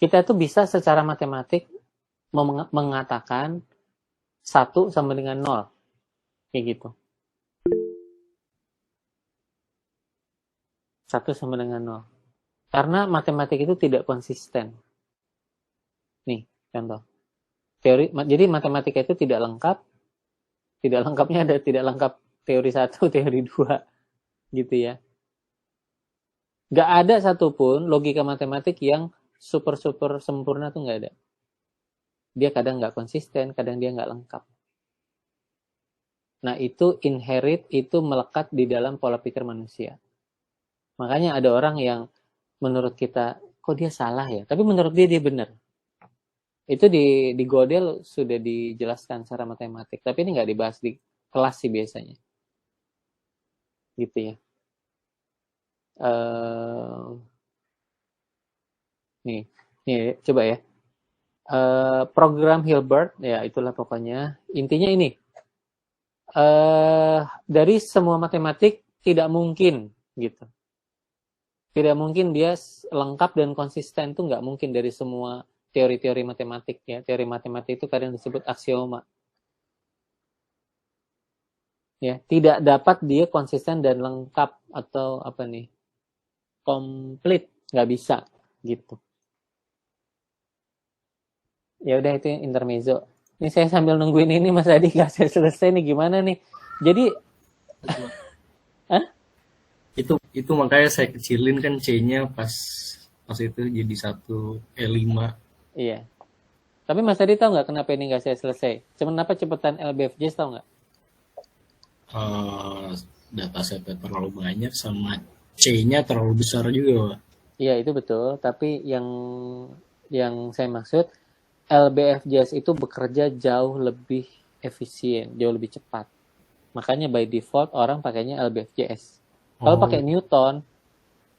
Kita itu bisa secara matematik mengatakan 1 sama dengan 0. Kayak gitu. 1 sama dengan 0. Karena matematik itu tidak konsisten. Nih, contoh. Jadi matematika itu tidak lengkap. Tidak lengkapnya ada tidak lengkap teori 1, teori 2. Gitu ya. Gak ada satupun logika matematik yang super-super sempurna tuh gak ada. Dia kadang gak konsisten, kadang dia gak lengkap. Nah itu inherit, itu melekat di dalam pola pikir manusia. Makanya ada orang yang menurut kita, kok dia salah ya? Tapi menurut dia benar. Itu di Gödel sudah dijelaskan secara matematik. Tapi ini gak dibahas di kelas sih biasanya. Gitu ya. Nih coba ya. Program Hilbert, ya itulah pokoknya. Intinya ini, dari semua matematik tidak mungkin gitu. Tidak mungkin dia lengkap dan konsisten, itu nggak mungkin dari semua teori-teori matematik ya. Teori matematik itu kadang disebut aksioma. Ya, tidak dapat dia konsisten dan lengkap atau apa nih? Komplit, nggak bisa gitu. Ya udah itu intermezzo. Ini saya sambil nungguin ini Mas Adi nggak selesai nih gimana nih? Jadi itu makanya saya kecilin kan C-nya pas itu jadi 1E5. Iya. Tapi Mas Adi tahu nggak kenapa ini nggak saya selesai? Kenapa cepetan LBFJ tahu nggak? Datasetnya terlalu banyak sama C-nya terlalu besar juga, Pak. Iya itu betul. Tapi yang saya maksud LBFJS itu bekerja jauh lebih efisien, jauh lebih cepat. Makanya by default orang pakainya LBFJS. Kalau pakai Newton,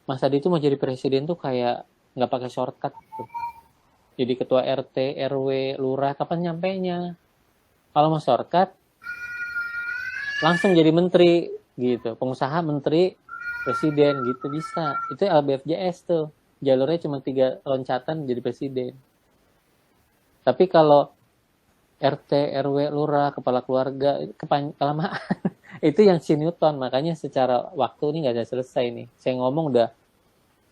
Mas Adi itu mau jadi presiden tuh kayak nggak pakai shortcut tuh. Jadi ketua RT, RW, lurah, kapan nyampainya? Kalau mau shortcut, langsung jadi menteri gitu. Pengusaha, menteri, presiden gitu bisa. Itu LBFJS tuh. Jalurnya cuma 3 loncatan jadi presiden. Tapi kalau RT, RW, lurah, kepala keluarga, kelamaan. Itu yang si Newton. Makanya secara waktu ini nggak bisa selesai nih. Saya ngomong udah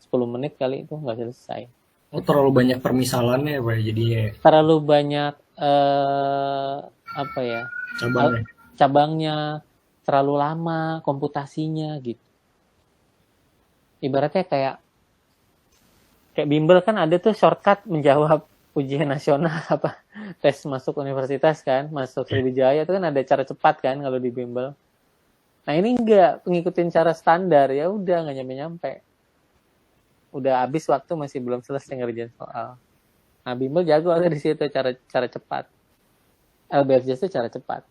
10 menit kali itu nggak selesai. Oh, terlalu banyak permisalannya ya, Pak, jadinya. Terlalu banyak apa ya? Cabangnya terlalu lama, komputasinya gitu. Ibaratnya kayak bimbel kan ada tuh shortcut menjawab ujian nasional apa tes masuk universitas kan, masuk Sriwijaya itu kan ada cara cepat kan kalau di bimbel. Nah ini enggak ngikutin cara standar, ya udah nggak nyampe-nyampe. Udah habis waktu masih belum selesai ngerjain soal. Nah bimbel jago ada di situ cara cepat. LBFJS itu cara cepat.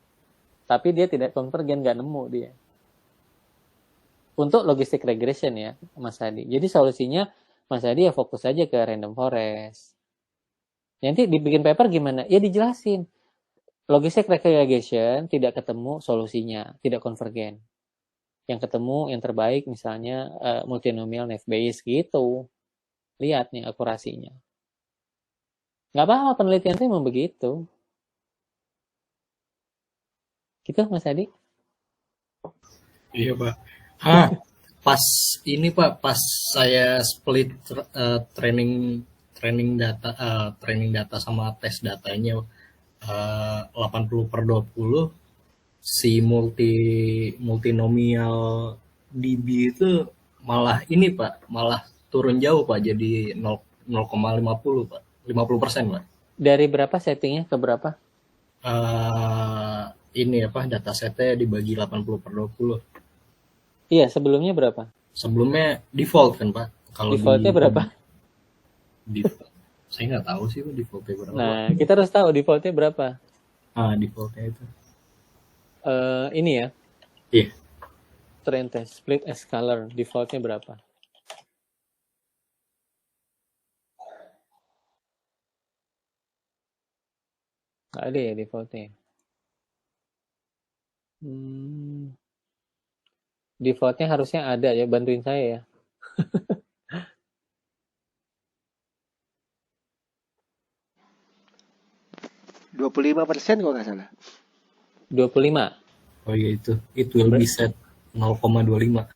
Tapi dia tidak konvergen, nggak nemu dia. Untuk logistic regression ya Mas Hadi. Jadi solusinya Mas Hadi ya fokus aja ke random forest. Nanti dibikin paper gimana? Ya dijelasin. Logistic regression tidak ketemu solusinya, tidak konvergen. Yang ketemu yang terbaik misalnya multinomial naive Bayes gitu. Lihat nih akurasinya. Nggak apa-apa penelitian itu memang begitu. Gitu Mas Hadi? Iya, Pak. Pas ini Pak, pas saya split training data sama tes datanya 80/20, si multinomial DB itu malah ini Pak, malah turun jauh Pak, jadi 0,50 Pak, 50% Pak. Dari berapa settingnya ke berapa? Ini apa, datasetnya dibagi 80/20. Iya, sebelumnya berapa? Sebelumnya default kan Pak. Kalau defaultnya berapa? Saya nggak tahu sih Pak defaultnya berapa. Nah, kita harus tahu defaultnya berapa. Defaultnya itu. Ini ya. Iya. Train test split scalar defaultnya berapa? Nggak ada ya defaultnya. Defaultnya harusnya ada ya, bantuin saya ya. 25% kalau nggak salah. 25. Oh iya itu will be set 0,25.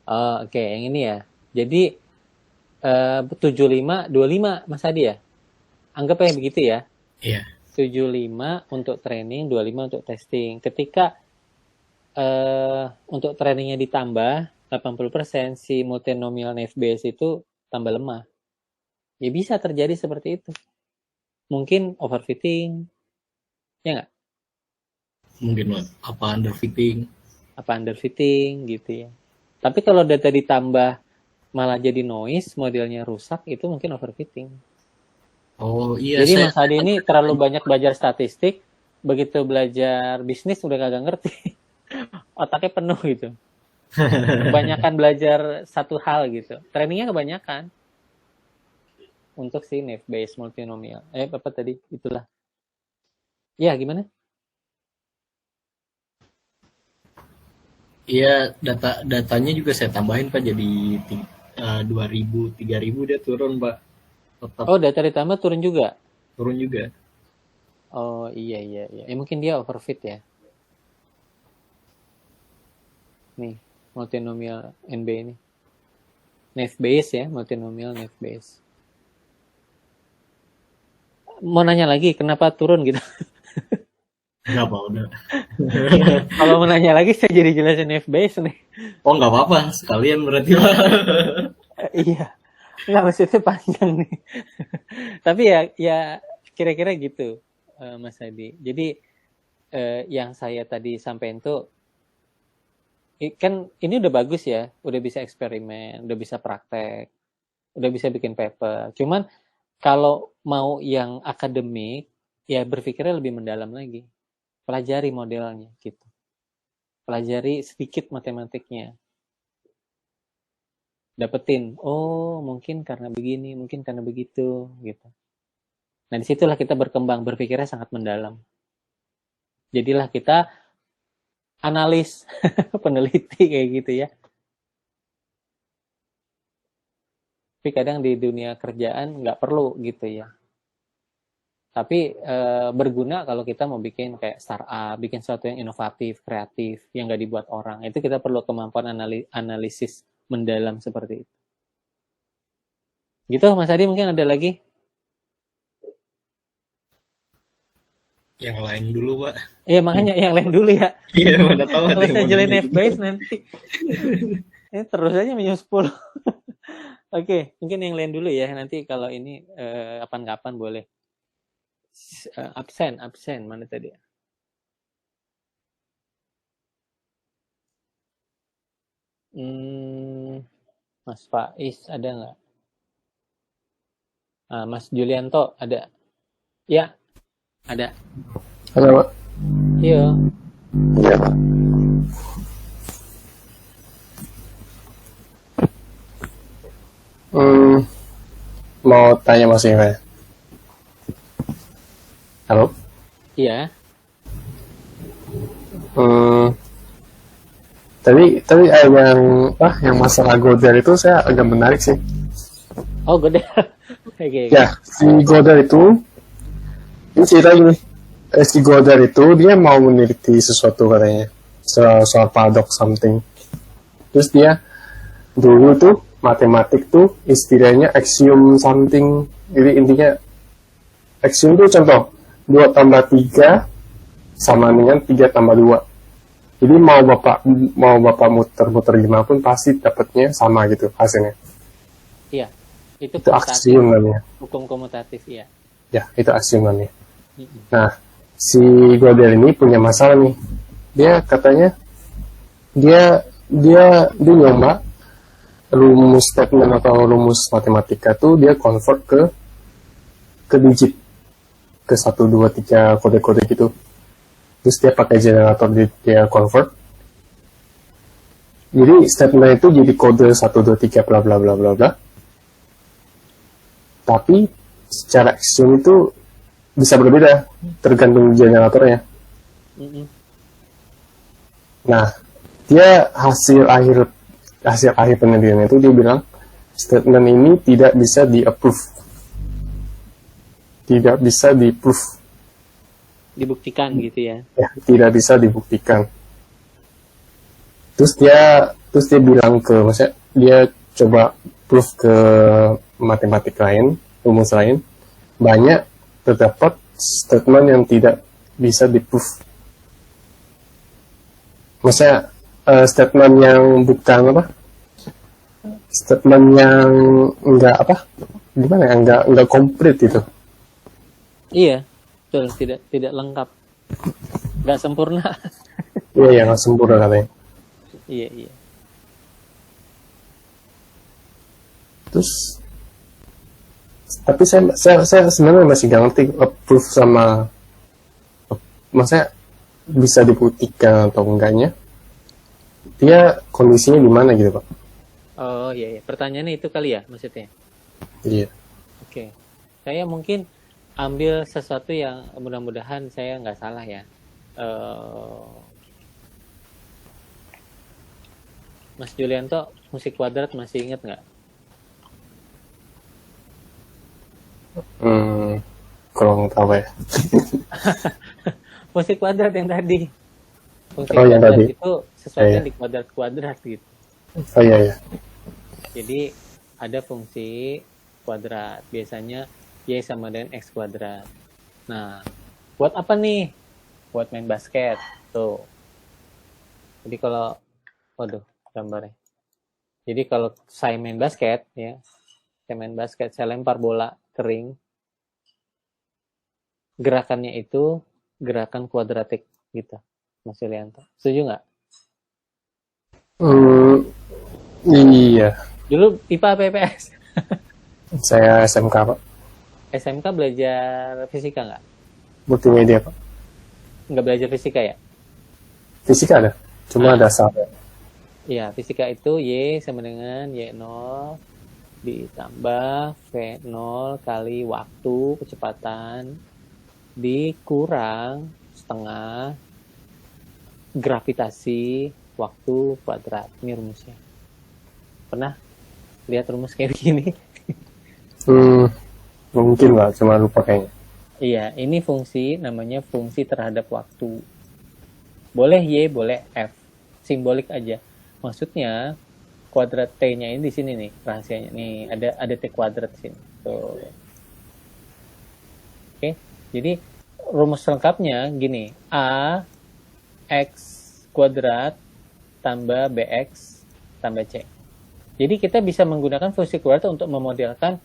Oh, oke, yang ini ya. Jadi 75 25 Mas Adi ya. Anggap aja begitu ya. Iya. 75 untuk training, 25 untuk testing. Ketika untuk trainingnya ditambah 80%, si multinomial naive Bayes itu tambah lemah. Ya bisa terjadi seperti itu. Mungkin overfitting, ya nggak? Mungkin apa underfitting gitu ya. Tapi kalau data ditambah malah jadi noise, modelnya rusak, itu mungkin overfitting. Oh iya. Jadi Mas Adi ini terlalu banyak belajar statistik, begitu belajar bisnis udah kagak ngerti. Otaknya penuh gitu. Kebanyakan belajar satu hal gitu. Trainingnya kebanyakan. Untuk si naive Bayes multinomial. Apa tadi? Itulah. Ya, gimana? Iya, datanya juga saya tambahin Pak, jadi 2.000, 3.000 dia turun Pak. Tetap Oh, data ditambah turun juga? turun juga. Oh, iya. Mungkin dia overfit ya. Nih, multinomial NB ini. Naive Bayes ya, multinomial naive Bayes. Mau nanya lagi, kenapa turun gitu? Enggak Pak, udah. Kalau mau nanya lagi, saya jadi jelasin naive Bayes nih. Oh nggak apa-apa, sekalian berarti Pak. Iya, nggak maksudnya panjang nih. Tapi ya kira-kira gitu, Mas Adi. Jadi yang saya tadi sampaikan tuh, kan ini udah bagus ya, udah bisa eksperimen, udah bisa praktek, udah bisa bikin paper. Cuman kalau mau yang akademik, ya berpikirnya lebih mendalam lagi. Pelajari modelnya gitu. Pelajari sedikit matematiknya. Dapetin, oh mungkin karena begini, mungkin karena begitu gitu. Nah disitulah kita berkembang, berpikirnya sangat mendalam. Jadilah kita analis, peneliti kayak gitu ya. Tapi kadang di dunia kerjaan nggak perlu gitu ya. Tapi berguna kalau kita mau bikin kayak startup, bikin sesuatu yang inovatif, kreatif, yang nggak dibuat orang. Itu kita perlu kemampuan analisis mendalam seperti itu. Gitu Mas Adi, mungkin ada lagi? Yang lain dulu Pak. Iya makanya yang lain dulu ya. Iya mana tahu. Kalau saya jelain naive Bayes nanti. Ini terus aja minus 10. Oke, mungkin yang lain dulu ya. Nanti kalau ini kapan-kapan boleh. Absen mana tadi? Mas Faiz ada nggak? Mas Julianto ada? Ya, ada. Halo, Pak. Iya. Iya, Pak. Mau tanya Mas Iva. Halo? Iya. Tapi yang masalah Godel itu saya agak menarik sih. Oh, Godel. Okay. Ya, si Godel itu ini cerita gini. Si Godel itu dia mau meneliti sesuatu katanya. Soal paradox something. Terus dia dulu tuh matematik tuh istilahnya axiom something. Jadi intinya axiom tuh contoh 2 tambah 3 sama dengan 3 tambah 2. Jadi mau bapak muter-muter gimana pun pasti dapatnya sama gitu hasilnya. Iya. Itu aksiom namanya. Hukum komutatif ya. Ya, itu aksiom namanya. Nah, si Gödel ini punya masalah nih. Dia katanya dia nyoba rumus statement atau rumus matematika tuh dia convert ke digit, ke 1 2 3 kode-kode gitu. Terus dia pakai generator, dia convert. Jadi statement itu jadi kode 1 2 3 bla bla bla bla bla. Tapi secara aksiom itu bisa berbeda tergantung generatornya. Nah, dia hasil akhir penelitian itu dia bilang statement ini tidak bisa di-approve. Tidak bisa di-proof. dibuktikan gitu ya. Ya, tidak bisa dibuktikan. Terus dia bilang maksudnya dia coba proof ke matematik lain, rumus lain, banyak terdapat statement yang tidak bisa di-proof. Maksudnya statement yang bukan apa? Statement yang enggak apa? Gimana ya? Enggak komplit itu. Iya, betul, tidak lengkap, nggak sempurna. Iya, yang nggak sempurna katanya. Iya. Terus tapi saya sebenarnya masih gak ngerti proof sama maksudnya bisa dibuktikan atau enggaknya. Dia kondisinya di mana gitu, Pak? Oh iya. Pertanyaannya itu kali ya maksudnya. Iya. Oke. Saya mungkin ambil sesuatu yang mudah-mudahan saya nggak salah ya. Mas Julianto, musik kuadrat masih ingat nggak? Kalau nggak tahu ya. Musik kuadrat yang tadi. Fungsi yang kuadrat tadi. itu sesuatu Iya. yang di kuadrat gitu. Oh iya. Jadi ada fungsi kuadrat. Biasanya Y sama dengan X kuadrat. Nah, buat apa nih? Buat main basket. Tuh. Jadi kalau, waduh, gambarnya. Jadi kalau saya main basket, ya, saya lempar bola kering, gerakannya itu gerakan kuadratik gitu, Mas Yulianto. Setuju nggak? Iya. Dulu IPA apa IPS? Saya SMK, Pak. SMK belajar fisika nggak? Multimedia, Pak. Nggak belajar fisika ya? Fisika ada. Cuma dasar. Iya, fisika itu Y sama dengan Y0 ditambah V0 kali waktu kecepatan dikurang setengah gravitasi waktu kuadrat. Ini rumusnya. Pernah lihat rumus kayak begini? Mungkin Pak, cuma lupa kayaknya. Iya, ini fungsi namanya fungsi terhadap waktu. Boleh Y, boleh F. Simbolik aja. Maksudnya kuadrat T-nya ini di sini nih rahasianya. Nih, ada T kuadrat di sini. Tuh. Oke. Jadi rumus lengkapnya gini. A X kuadrat tambah BX tambah C. Jadi kita bisa menggunakan fungsi kuadrat untuk memodelkan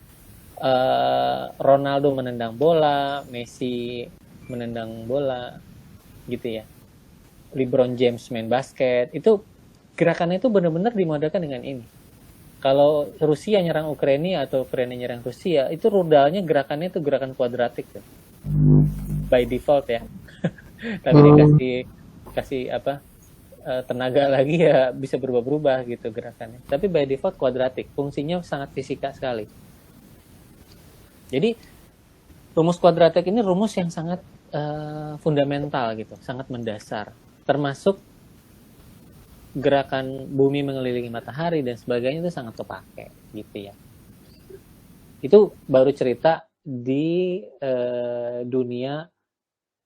Ronaldo menendang bola, Messi menendang bola, gitu ya. LeBron James main basket, itu gerakannya itu benar-benar dimodelkan dengan ini. Kalau Rusia nyerang Ukraina atau Ukraina nyerang Rusia, itu rudalnya gerakannya itu gerakan kuadratik tuh. By default ya. Tapi dikasih apa tenaga lagi ya bisa berubah-ubah gitu gerakannya. Tapi by default kuadratik, fungsinya sangat fisika sekali. Jadi rumus kuadratik ini rumus yang sangat fundamental gitu, sangat mendasar. Termasuk gerakan bumi mengelilingi matahari dan sebagainya itu sangat kepake gitu ya. Itu baru cerita di dunia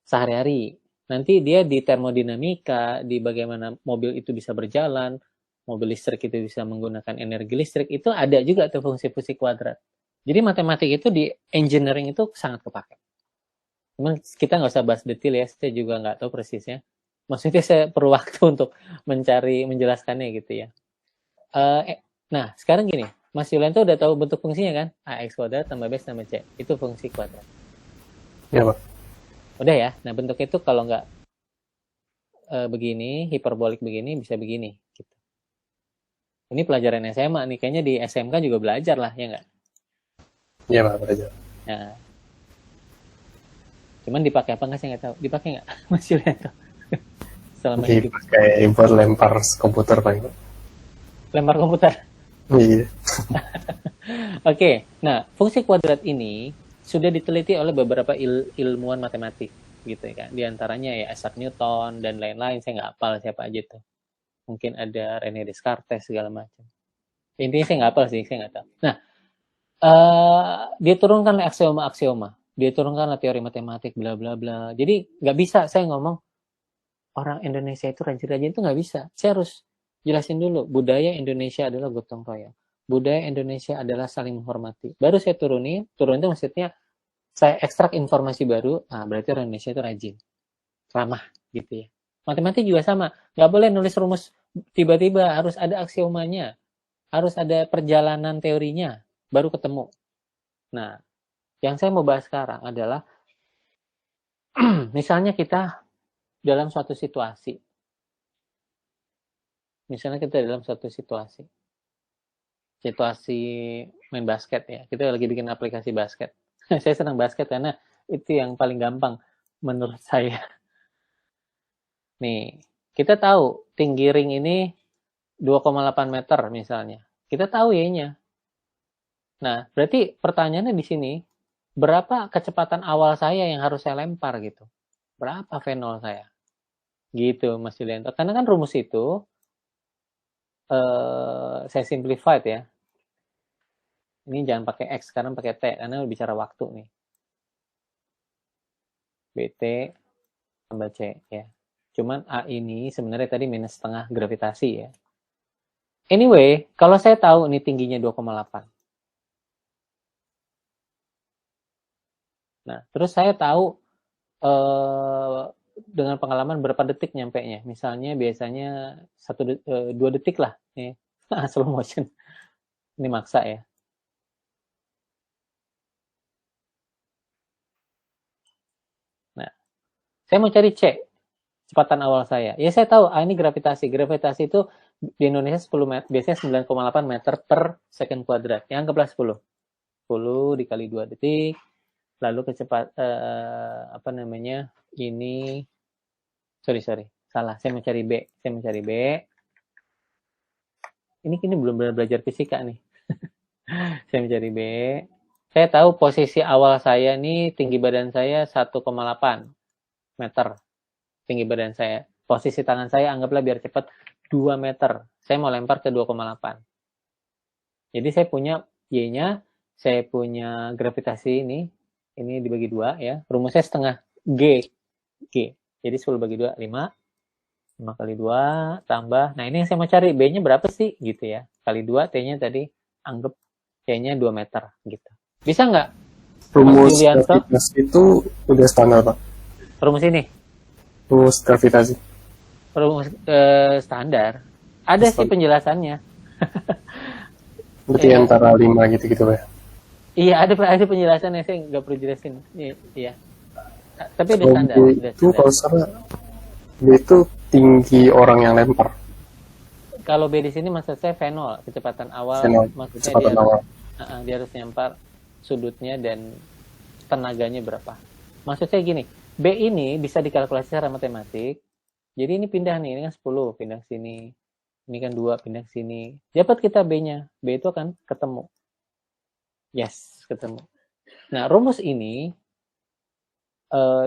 sehari-hari. Nanti dia di termodinamika, di bagaimana mobil itu bisa berjalan, mobil listrik itu bisa menggunakan energi listrik, itu ada juga tuh fungsi-fungsi kuadrat. Jadi matematik itu di engineering itu sangat kepake. Cuman kita nggak usah bahas detail ya, saya juga nggak tahu persisnya. Maksudnya saya perlu waktu untuk menjelaskannya gitu ya. Nah, sekarang gini, Mas Yulianto udah tahu bentuk fungsinya kan? AX kuadrat tambah B tambah C. Itu fungsi kuadrat. Iya, Pak. Udah ya. Nah, bentuk itu kalau nggak begini, hiperbolik begini, bisa begini. Gitu. Ini pelajaran SMA nih. Kayaknya di SMK juga belajar lah, ya nggak? Iya, Pak, belajar. Nah, cuman dipakai apa nggak saya nggak tahu. Dipakai nggak, Mas Yulianto? Selama hidup. Dipakai buat lempar komputer, Pak. Lempar komputer. Iya. Oke, nah fungsi kuadrat ini sudah diteliti oleh beberapa ilmuwan matematik, gitu ya kan. Di antaranya ya Isaac Newton dan lain-lain. Saya nggak hafal siapa aja tuh. Mungkin ada René Descartes segala macam. Intinya saya nggak hafal sih, saya nggak tahu. Nah, dia turunkan aksioma-aksioma. dia turunkanlah teori matematik, bla bla bla. Jadi nggak bisa saya ngomong orang Indonesia itu rajin-rajin, itu nggak bisa. Saya harus jelasin dulu, budaya Indonesia adalah gotong royong. Budaya Indonesia adalah saling menghormati. Baru saya turun itu maksudnya saya ekstrak informasi baru, berarti orang Indonesia itu rajin, ramah gitu ya. Matematik juga sama, nggak boleh nulis rumus tiba-tiba, harus ada aksiomanya, harus ada perjalanan teorinya, baru ketemu. Nah, yang saya mau bahas sekarang adalah misalnya kita dalam suatu situasi. Misalnya kita dalam suatu situasi main basket ya. Kita lagi bikin aplikasi basket. Saya senang basket karena itu yang paling gampang menurut saya. Nih, kita tahu tinggi ring ini 2,8 meter misalnya. Kita tahu Y-nya. Nah, berarti pertanyaannya di sini, berapa kecepatan awal saya yang harus saya lempar gitu? Berapa V0 saya? Gitu, Mas Julianto. Karena kan rumus itu, saya simplified ya. Ini jangan pakai X, sekarang pakai T, karena bicara waktu nih. BT tambah C ya. Cuman A ini sebenarnya tadi minus setengah gravitasi ya. Anyway, kalau saya tahu ini tingginya 2,8. Nah, terus saya tahu dengan pengalaman berapa detik nyampenya. Misalnya biasanya 2 detik lah. Nih, slow motion. Ini maksa ya. Nah, saya mau cari C, kecepatan awal saya. Ya saya tahu, ini gravitasi. Gravitasi itu di Indonesia 10 meter, biasanya 9,8 meter per second kuadrat. Yang anggaplah 10. 10 dikali 2 detik. Lalu ini sorry, salah, saya mencari B. Ini belum benar belajar fisika nih. Saya mencari B. Saya tahu posisi awal saya nih, tinggi badan saya 1,8 meter. Tinggi badan saya. Posisi tangan saya anggaplah biar cepat 2 meter. Saya mau lempar ke 2,8. Jadi saya punya Y-nya, saya punya gravitasi ini dibagi 2 ya. Rumusnya setengah G. Jadi 10 bagi 2, 5 kali 2 tambah. Nah, ini yang saya mau cari. B-nya berapa sih? Gitu ya. Kali 2, T-nya tadi anggap T-nya 2 meter. Gitu. Bisa nggak? Rumus gravitasi itu udah standar, Pak. Rumus ini? Rumus gravitasi. Rumus standar. Ada sih penjelasannya. Berarti antara 5 gitu-gitu, Pak. Iya, ada penjelasannya. Saya nggak perlu jelasin. Iya. Tapi udah standar. Itu kalau salah, dia itu tinggi orang yang lempar. Kalau B di sini maksud saya V0, kecepatan awal. Maksudnya dia harus nyempar sudutnya dan tenaganya berapa. Maksud saya gini, B ini bisa dikalkulasi secara matematik. Jadi ini pindah nih, ini kan 10, pindah ke sini. Ini kan 2, pindah ke sini. Dapat kita B-nya. B itu akan ketemu. Yes, ketemu. Nah, rumus ini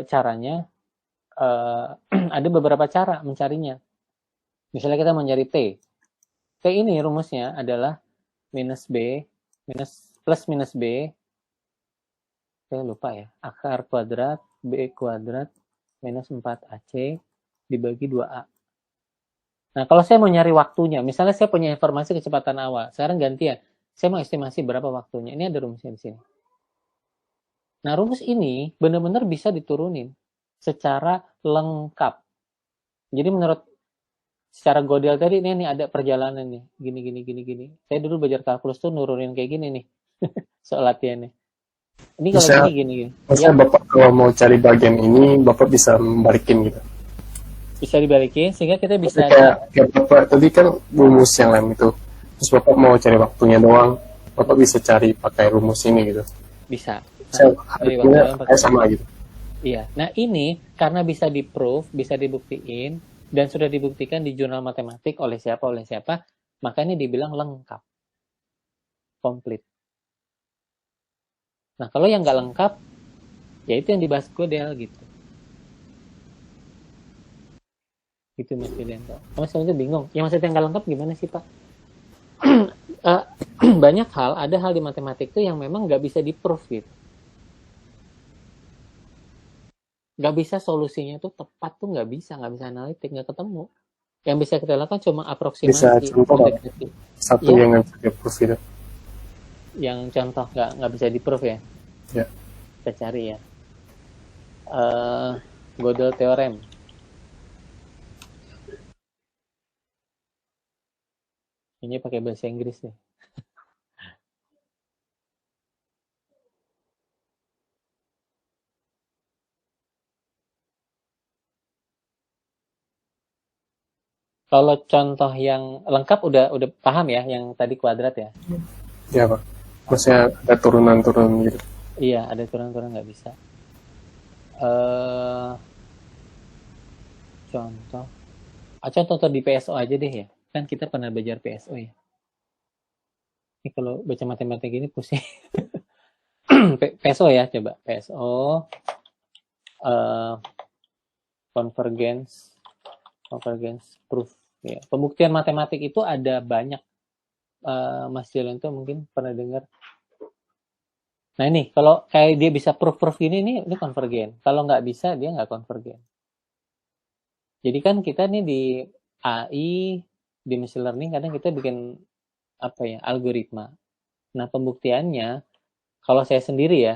caranya ada beberapa cara mencarinya. Misalnya kita mencari T. T ini rumusnya adalah plus minus B. Saya lupa ya. Akar kuadrat B kuadrat minus 4AC dibagi 2A. Nah, kalau saya mau nyari waktunya, misalnya saya punya informasi kecepatan awal. Sekarang gantian. Saya mau estimasi berapa waktunya. Ini ada rumusnya di sini. Nah, rumus ini benar-benar bisa diturunin secara lengkap. Jadi menurut secara Gödel tadi, ini ada perjalanan nih. Gini. Saya dulu belajar kalkulus tuh nurunin kayak gini nih. Soal latihannya. Ini kalau gini. Maksudnya ya. Bapak kalau mau cari bagian ini, Bapak bisa membalikin gitu. Bisa dibalikin, sehingga kita bisa... Kayak Bapak tadi kan rumus yang lain itu. Terus Bapak mau cari waktunya doang, Bapak bisa cari pakai rumus ini gitu. Bisa. Harusnya sama gitu. Iya. Nah ini karena bisa di-proof, bisa dibuktiin, dan sudah dibuktikan di jurnal matematik oleh siapa, makanya dibilang lengkap. Komplit. Nah kalau yang nggak lengkap, ya itu yang dibahas Gödel gitu. Gitu Mas Julianto. Mas Julianto bingung. Yang maksudnya nggak lengkap gimana sih Pak? Banyak hal, ada hal di matematik tuh yang memang nggak bisa di-proof gitu. nggak bisa solusinya tuh tepat tuh nggak bisa analitik, nggak ketemu. Yang bisa kita lakukan cuma Bisa aproksimasi, contoh nggak? mendekati. Satu Ya, yang nggak bisa di-prove itu. yang contoh nggak bisa di-prove ya. Ya. Kita cari ya. Gödel theorem. Ini pakai bahasa Inggris nih. Kalau contoh yang lengkap udah paham ya, yang tadi kuadrat ya. Ya Pak. Maksudnya ada turunan-turunan gitu. Iya, ada turun-turun nggak bisa. Contoh di PSO aja deh ya. Kan kita pernah belajar PSO ya. Ini kalau baca matematika gini pusing. PSO ya, coba PSO convergence proof ya. Pembuktian matematik itu ada banyak. Mas Julian tuh mungkin pernah dengar. Nah ini kalau kayak dia bisa proof gini ini konvergen. Kalau nggak bisa dia nggak konvergen. Jadi kan kita nih di AI, di machine learning kadang kita bikin algoritma. Nah pembuktiannya kalau saya sendiri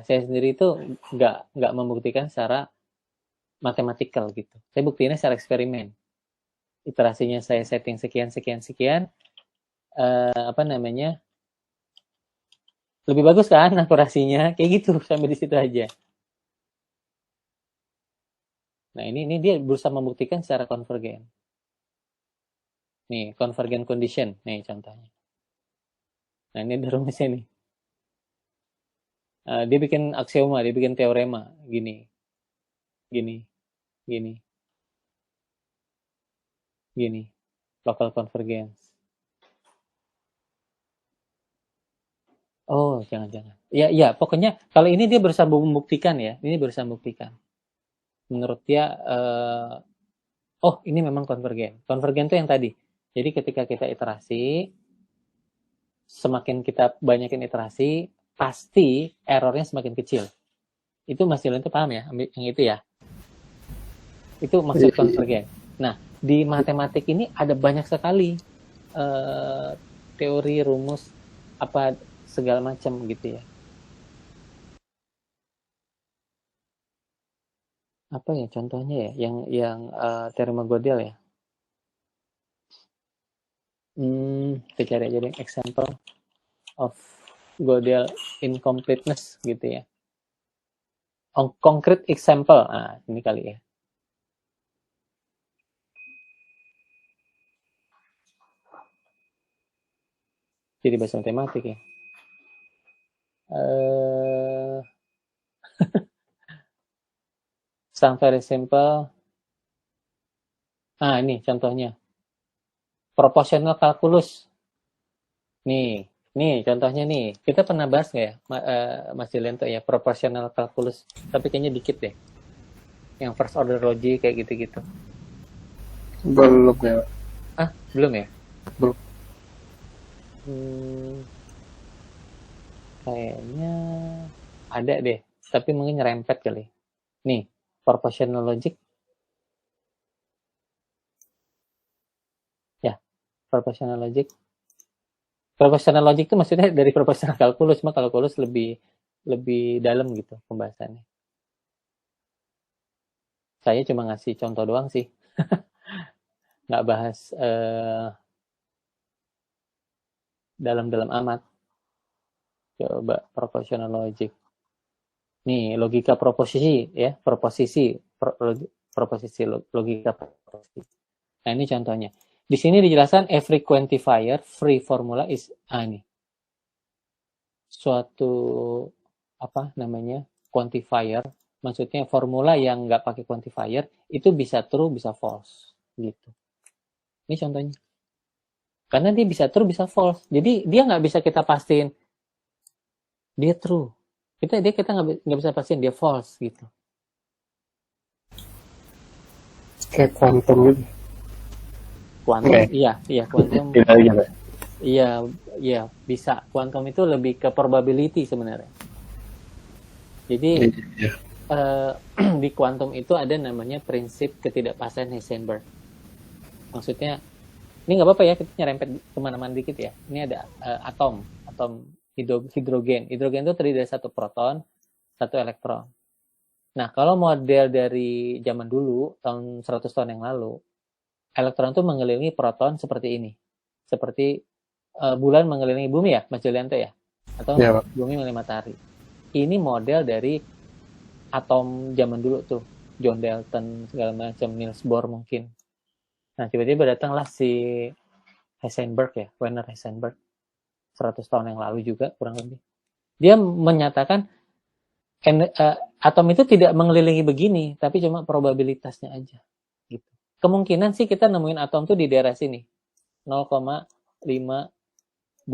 itu nggak membuktikan secara matematikal gitu. Saya buktiinnya secara eksperimen. Iterasinya saya setting sekian. Lebih bagus kan akurasinya, kayak gitu sampai di situ aja. Nah ini dia berusaha membuktikan secara konvergen. Nih convergent condition, nih contohnya. Nah ini ada rumusnya nih. Dia bikin aksioma, dia bikin teorema, gini, local convergence. Oh, jangan. Ya, pokoknya kalau ini dia berusaha membuktikan ya. Ini berusaha membuktikan. Menurut dia, ini memang konvergen. Konvergen itu yang tadi. Jadi ketika kita iterasi, semakin kita banyakin iterasi, pasti errornya semakin kecil. Itu Mas Julian itu paham ya? Yang itu ya? Itu maksud konvergen. Nah, di matematik ini ada banyak sekali teori, rumus, segala macam gitu ya. Apa ya contohnya ya? Yang teorema Gödel ya. Kita cari aja deh example of Gödel incompleteness gitu ya. Concrete example. Ini kali ya. Jadi bahasa matematik ya. Some very simple. Ini contohnya. Proportional calculus. Nih contohnya nih. Kita pernah bahas nggak ya, Mas Julian tuh ya, proportional calculus. Tapi kayaknya dikit deh. Yang first order logic kayak gitu-gitu. Belum ya. Belum ya? Belum. Kayaknya ada deh. Tapi mungkin nyerempet kali. Nih, proportional logic. Proportional logic. Proportional logic itu maksudnya dari proportional calculus, cuma calculus lebih dalam gitu pembahasannya. Saya cuma ngasih contoh doang sih. Nggak bahas dalam-dalam amat. Coba proportional logic. Nih, logika proposisi ya, proposisi logika proposisi. Nah, ini contohnya. Di sini dijelaskan every quantifier free formula is ini. Suatu quantifier, maksudnya formula yang nggak pakai quantifier itu bisa true, bisa false gitu. Ini contohnya. Karena dia bisa true, bisa false. Jadi dia nggak bisa kita pastiin dia true. Kita nggak bisa pastiin dia false gitu. Kayak kuantum gitu. Kuantum, iya kuantum. Iya, bisa. Kuantum itu lebih ke probability sebenarnya. Jadi di kuantum itu ada namanya prinsip ketidakpastian Heisenberg. Maksudnya, ini nggak apa-apa ya, kita nyerempet kemana-mana dikit ya. Ini ada atom hidrogen. Hidrogen itu terdiri dari satu proton, satu elektron. Nah, kalau model dari zaman dulu, tahun 100 tahun yang lalu, elektron itu mengelilingi proton seperti ini. Seperti bulan mengelilingi bumi ya, Mas Julianto ya? Atau Ya, Pak. bumi mengelilingi matahari. Ini model dari atom zaman dulu tuh, John Dalton segala macam, Niels Bohr mungkin. Nah, tiba-tiba datanglah si Heisenberg ya, Werner Heisenberg, 100 tahun yang lalu juga kurang lebih. Dia menyatakan atom itu tidak mengelilingi begini, tapi cuma probabilitasnya aja. Gitu. Kemungkinan sih kita nemuin atom tuh di daerah sini, 0,529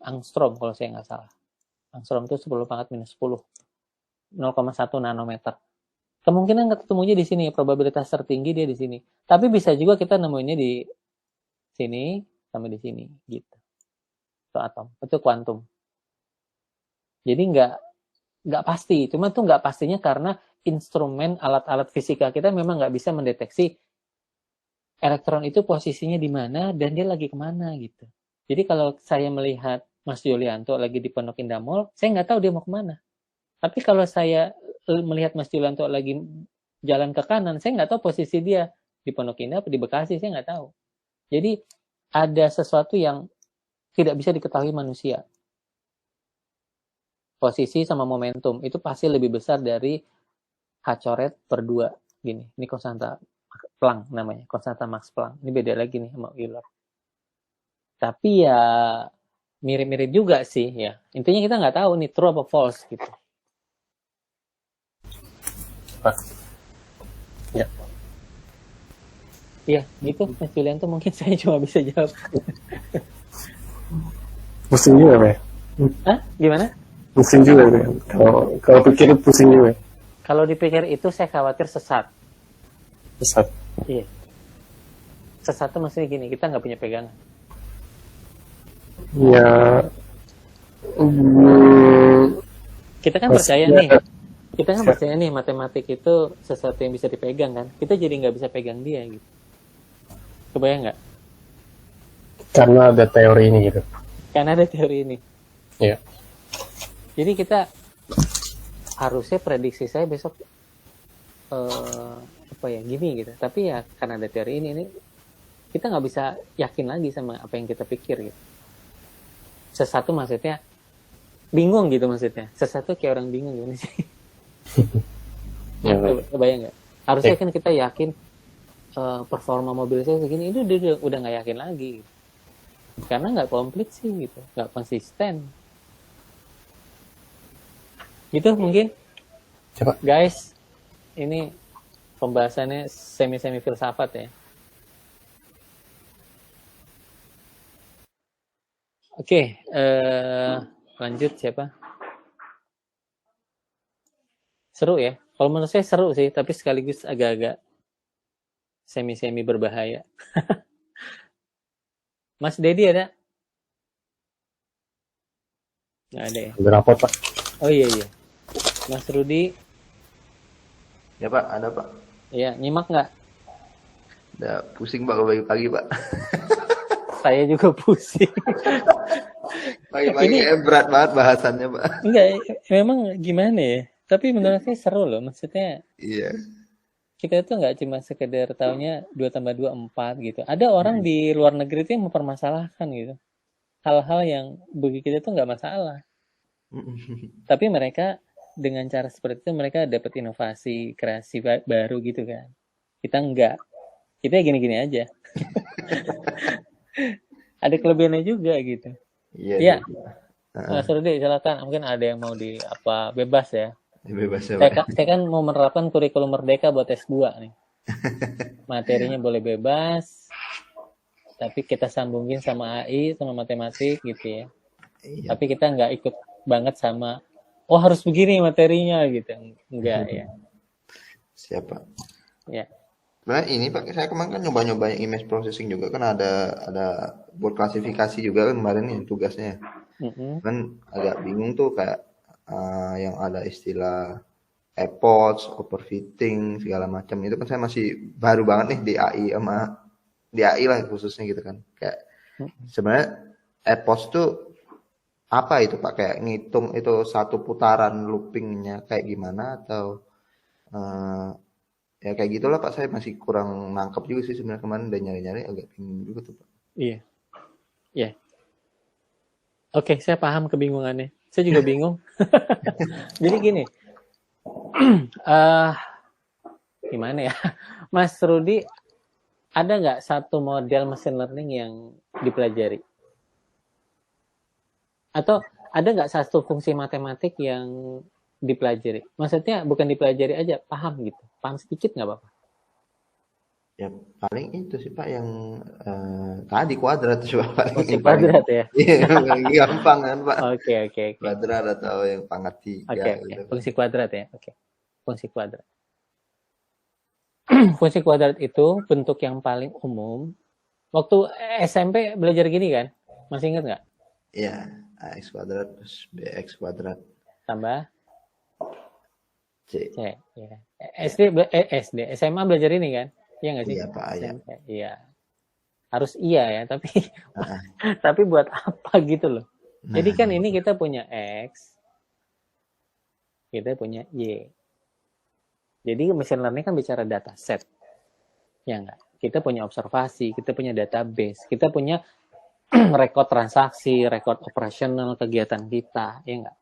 angstrom kalau saya nggak salah. Angstrom itu 10 pangkat minus 10. 0,1 nanometer. Kemungkinan ketemunya di sini, probabilitas tertinggi dia di sini. Tapi bisa juga kita nemuinnya di sini sampai di sini, gitu. Itu atom, itu kuantum. Jadi nggak pasti, cuma tuh nggak pastinya karena instrumen alat-alat fisika kita memang nggak bisa mendeteksi elektron itu posisinya di mana dan dia lagi kemana gitu. Jadi kalau saya melihat Mas Julianto lagi di Pondok Indah Mall, saya nggak tahu dia mau kemana. Tapi kalau saya melihat Mas Julianto lagi jalan ke kanan, saya nggak tahu posisi dia di Pondok Indah atau di Bekasi, saya nggak tahu. Jadi ada sesuatu yang tidak bisa diketahui manusia. Posisi sama momentum itu pasti lebih besar dari H coret per 2. Gini, ini konstanta Planck namanya, konstanta Max Planck. Ini beda lagi nih sama Euler. Tapi ya mirip-mirip juga sih ya. Intinya kita nggak tahu nih true apa false gitu. Pak. Ya. Iya, gitu Mas Julianto mungkin saya cuma bisa jawab. Pusing juga, Pak. Hah? Gimana? Pusing juga, Pak. Kalau pikir pusing juga. Kalau dipikir itu saya khawatir sesat. Sesat. Iya. Sesat itu maksudnya gini, kita nggak punya pegangan. Ya. Kita kan percaya nih. Kita kan percaya nih matematik itu sesuatu yang bisa dipegang kan. Kita jadi nggak bisa pegang dia gitu. Kebayang nggak? Karena ada teori ini gitu. Karena ada teori ini. Iya. Jadi kita harusnya prediksi saya besok apa ya gini gitu. Tapi ya karena ada teori ini kita nggak bisa yakin lagi sama apa yang kita pikir gitu. Sesuatu maksudnya bingung gitu maksudnya. Sesuatu kayak orang bingung gimana sih? Ya, Kebayang nggak? Harusnya kan kita yakin performa mobil saya segini, itu dia udah nggak yakin lagi gitu. Karena nggak komplit sih gitu, nggak konsisten gitu mungkin. Coba. Guys, ini pembahasannya semi filsafat ya. Oke, lanjut siapa? Seru ya. Kalau menurut saya seru sih, tapi sekaligus agak-agak semi berbahaya. Mas Dedi ada? Nggak ada ya? Berapa, Pak? Oh iya. Mas Rudi, Ya Pak, ada Pak. ya nyimak nggak? Udah pusing Pak kalau pagi-pagi Pak. Saya juga pusing. Pagi-pagi Ini- berat banget bahasannya Pak. Enggak, memang gimana ya? Tapi menurut saya seru loh. Maksudnya Iya. kita tuh nggak cuma sekedar taunya 2 tambah 2 4 gitu. Ada orang di luar negeri tuh yang mempermasalahkan gitu. Hal-hal yang bagi kita tuh nggak masalah. Tapi mereka dengan cara seperti itu mereka dapat inovasi, kreasi baru gitu kan. Kita enggak. Kita gini-gini aja. Ada kelebihannya juga gitu. Iya. Iya. Heeh. Mas Rudi, silakan. Mungkin ada yang mau bebas ya. Bebas ya Saya, Pak. saya kan mau menerapkan kurikulum merdeka buat S2 nih. Materinya boleh bebas, tapi kita sambungin sama AI, sama matematik gitu ya. Iya. Tapi kita nggak ikut banget sama, oh harus begini materinya gitu. Enggak ya. Siapa? Ya. Sebenarnya ini Pak, saya kemarin kan nyoba-nyoba yang image processing juga kan ada buat klasifikasi juga kan kemarin nih tugasnya. Mm-mm. Kan agak bingung tuh kayak yang ada istilah AirPods, overfitting, segala macam. Itu kan saya masih baru banget nih di AI di AI lah khususnya gitu kan. Kayak sebenarnya AirPods tuh apa itu Pak? Kayak ngitung itu satu putaran loopingnya kayak gimana atau eh, ya kayak gitulah Pak. Saya masih kurang nangkep juga sih sebenarnya kemarin udah nyari-nyari agak bingung juga tuh Pak. Iya. Iya. Oke, saya paham kebingungannya. Saya juga bingung. Jadi gini, gimana ya, Mas Rudi, ada nggak satu model machine learning yang dipelajari? Atau ada nggak satu fungsi matematik yang dipelajari? Maksudnya bukan dipelajari aja, paham gitu. Paham sedikit nggak apa-apa? Ya paling itu sih Pak yang tadi kuadrat coba paling Fungsi yang paling kuadrat ya? iya, paling gampang kan Pak. Oke. Kuadrat atau yang pangkat 3 gitu. Fungsi kuadrat ya? Oke. Fungsi kuadrat. Fungsi kuadrat itu bentuk yang paling umum. Waktu SMP belajar gini kan? Masih ingat nggak? Iya, AX kuadrat plus BX kuadrat Tambah C. C. Ya. SD, SMA belajar ini kan? Iya nggak sih? Iya Pak, ya. SMP. Iya. Harus iya ya, tapi Nah, tapi buat apa gitu loh. nah, Jadi kan ini kita punya X, kita punya Y. Jadi machine learning kan bicara data set. Ya enggak? Kita punya observasi, kita punya database, kita punya rekod transaksi, rekod operasional kegiatan kita, ya enggak?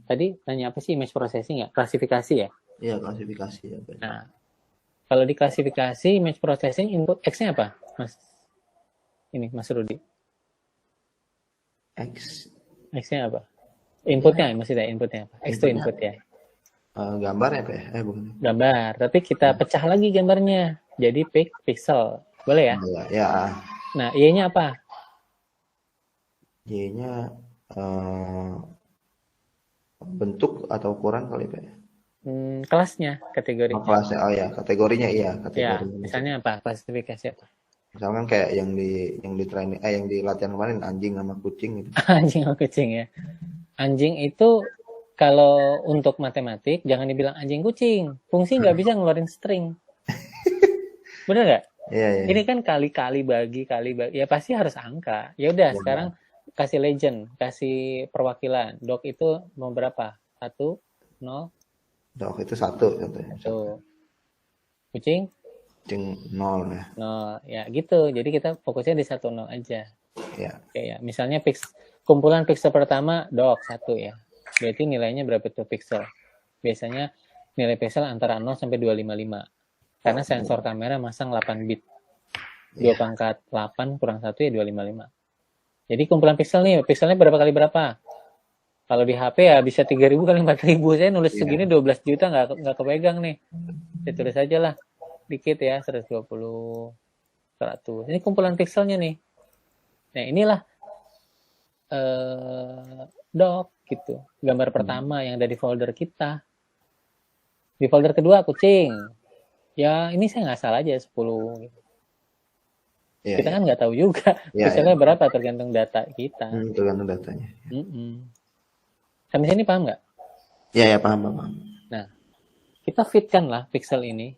Tadi tanya apa sih image processing ya? Klasifikasi ya? iya klasifikasi ya Pak. Nah, kalau di klasifikasi image processing input X-nya apa, Mas? Ini Mas Rudi. X X-nya apa? Inputnya, maksudnya inputnya apa? X itu input ya. gambar ya Pak ya? Bukan. Gambar, tapi kita pecah lagi gambarnya. Jadi pixel. Boleh ya? Ya, Nah, Y-nya apa? Y-nya bentuk atau ukuran kali Pak ya? Kelasnya, kategorinya. Kelasnya, ya kategorinya iya Ya, kategorinya. misalnya apa? Klasifikasi apa? Misalkan kayak yang di training yang di latihan kemarin anjing sama kucing gitu. Anjing atau kucing ya. Anjing itu kalau untuk matematik jangan dibilang anjing kucing. Fungsi nggak bisa ngeluarin string. Bener nggak? Iya. Ini kan kali bagi. Ya pasti harus angka. Ya udah, sekarang kasih legend, kasih perwakilan. Dog itu mau berapa? 1, 0, Dok itu 1 contohnya. tuh. Kucing? Kucing 0 ya. 0. Ya gitu. Jadi kita fokusnya di 1, 0 aja. Ya. Kayak misalnya kumpulan pixel pertama dog 1 ya. Berarti nilainya berapa tuh pixel? Biasanya nilai pixel antara 0 sampai 255. Karena sensor kamera masang 8 bit. 2 pangkat 8 kurang 1 ya 255. Jadi kumpulan pixel nih, pixelnya berapa kali berapa? Kalau di HP ya bisa 3.000 kali 4.000. Saya nulis segini 12 juta nggak kepegang nih. Saya tulis aja lah. Dikit ya, 120, 100. Ini kumpulan pixelnya nih. Nah inilah dog gitu. Gambar pertama yang ada di folder kita. Di folder kedua kucing. Ya ini saya nggak salah aja 10. Ya, kita kan nggak tahu juga. Pixelnya berapa tergantung data kita. Tergantung datanya. Sampai sini paham nggak? Ya paham. Nah, kita fitkan lah pixel ini.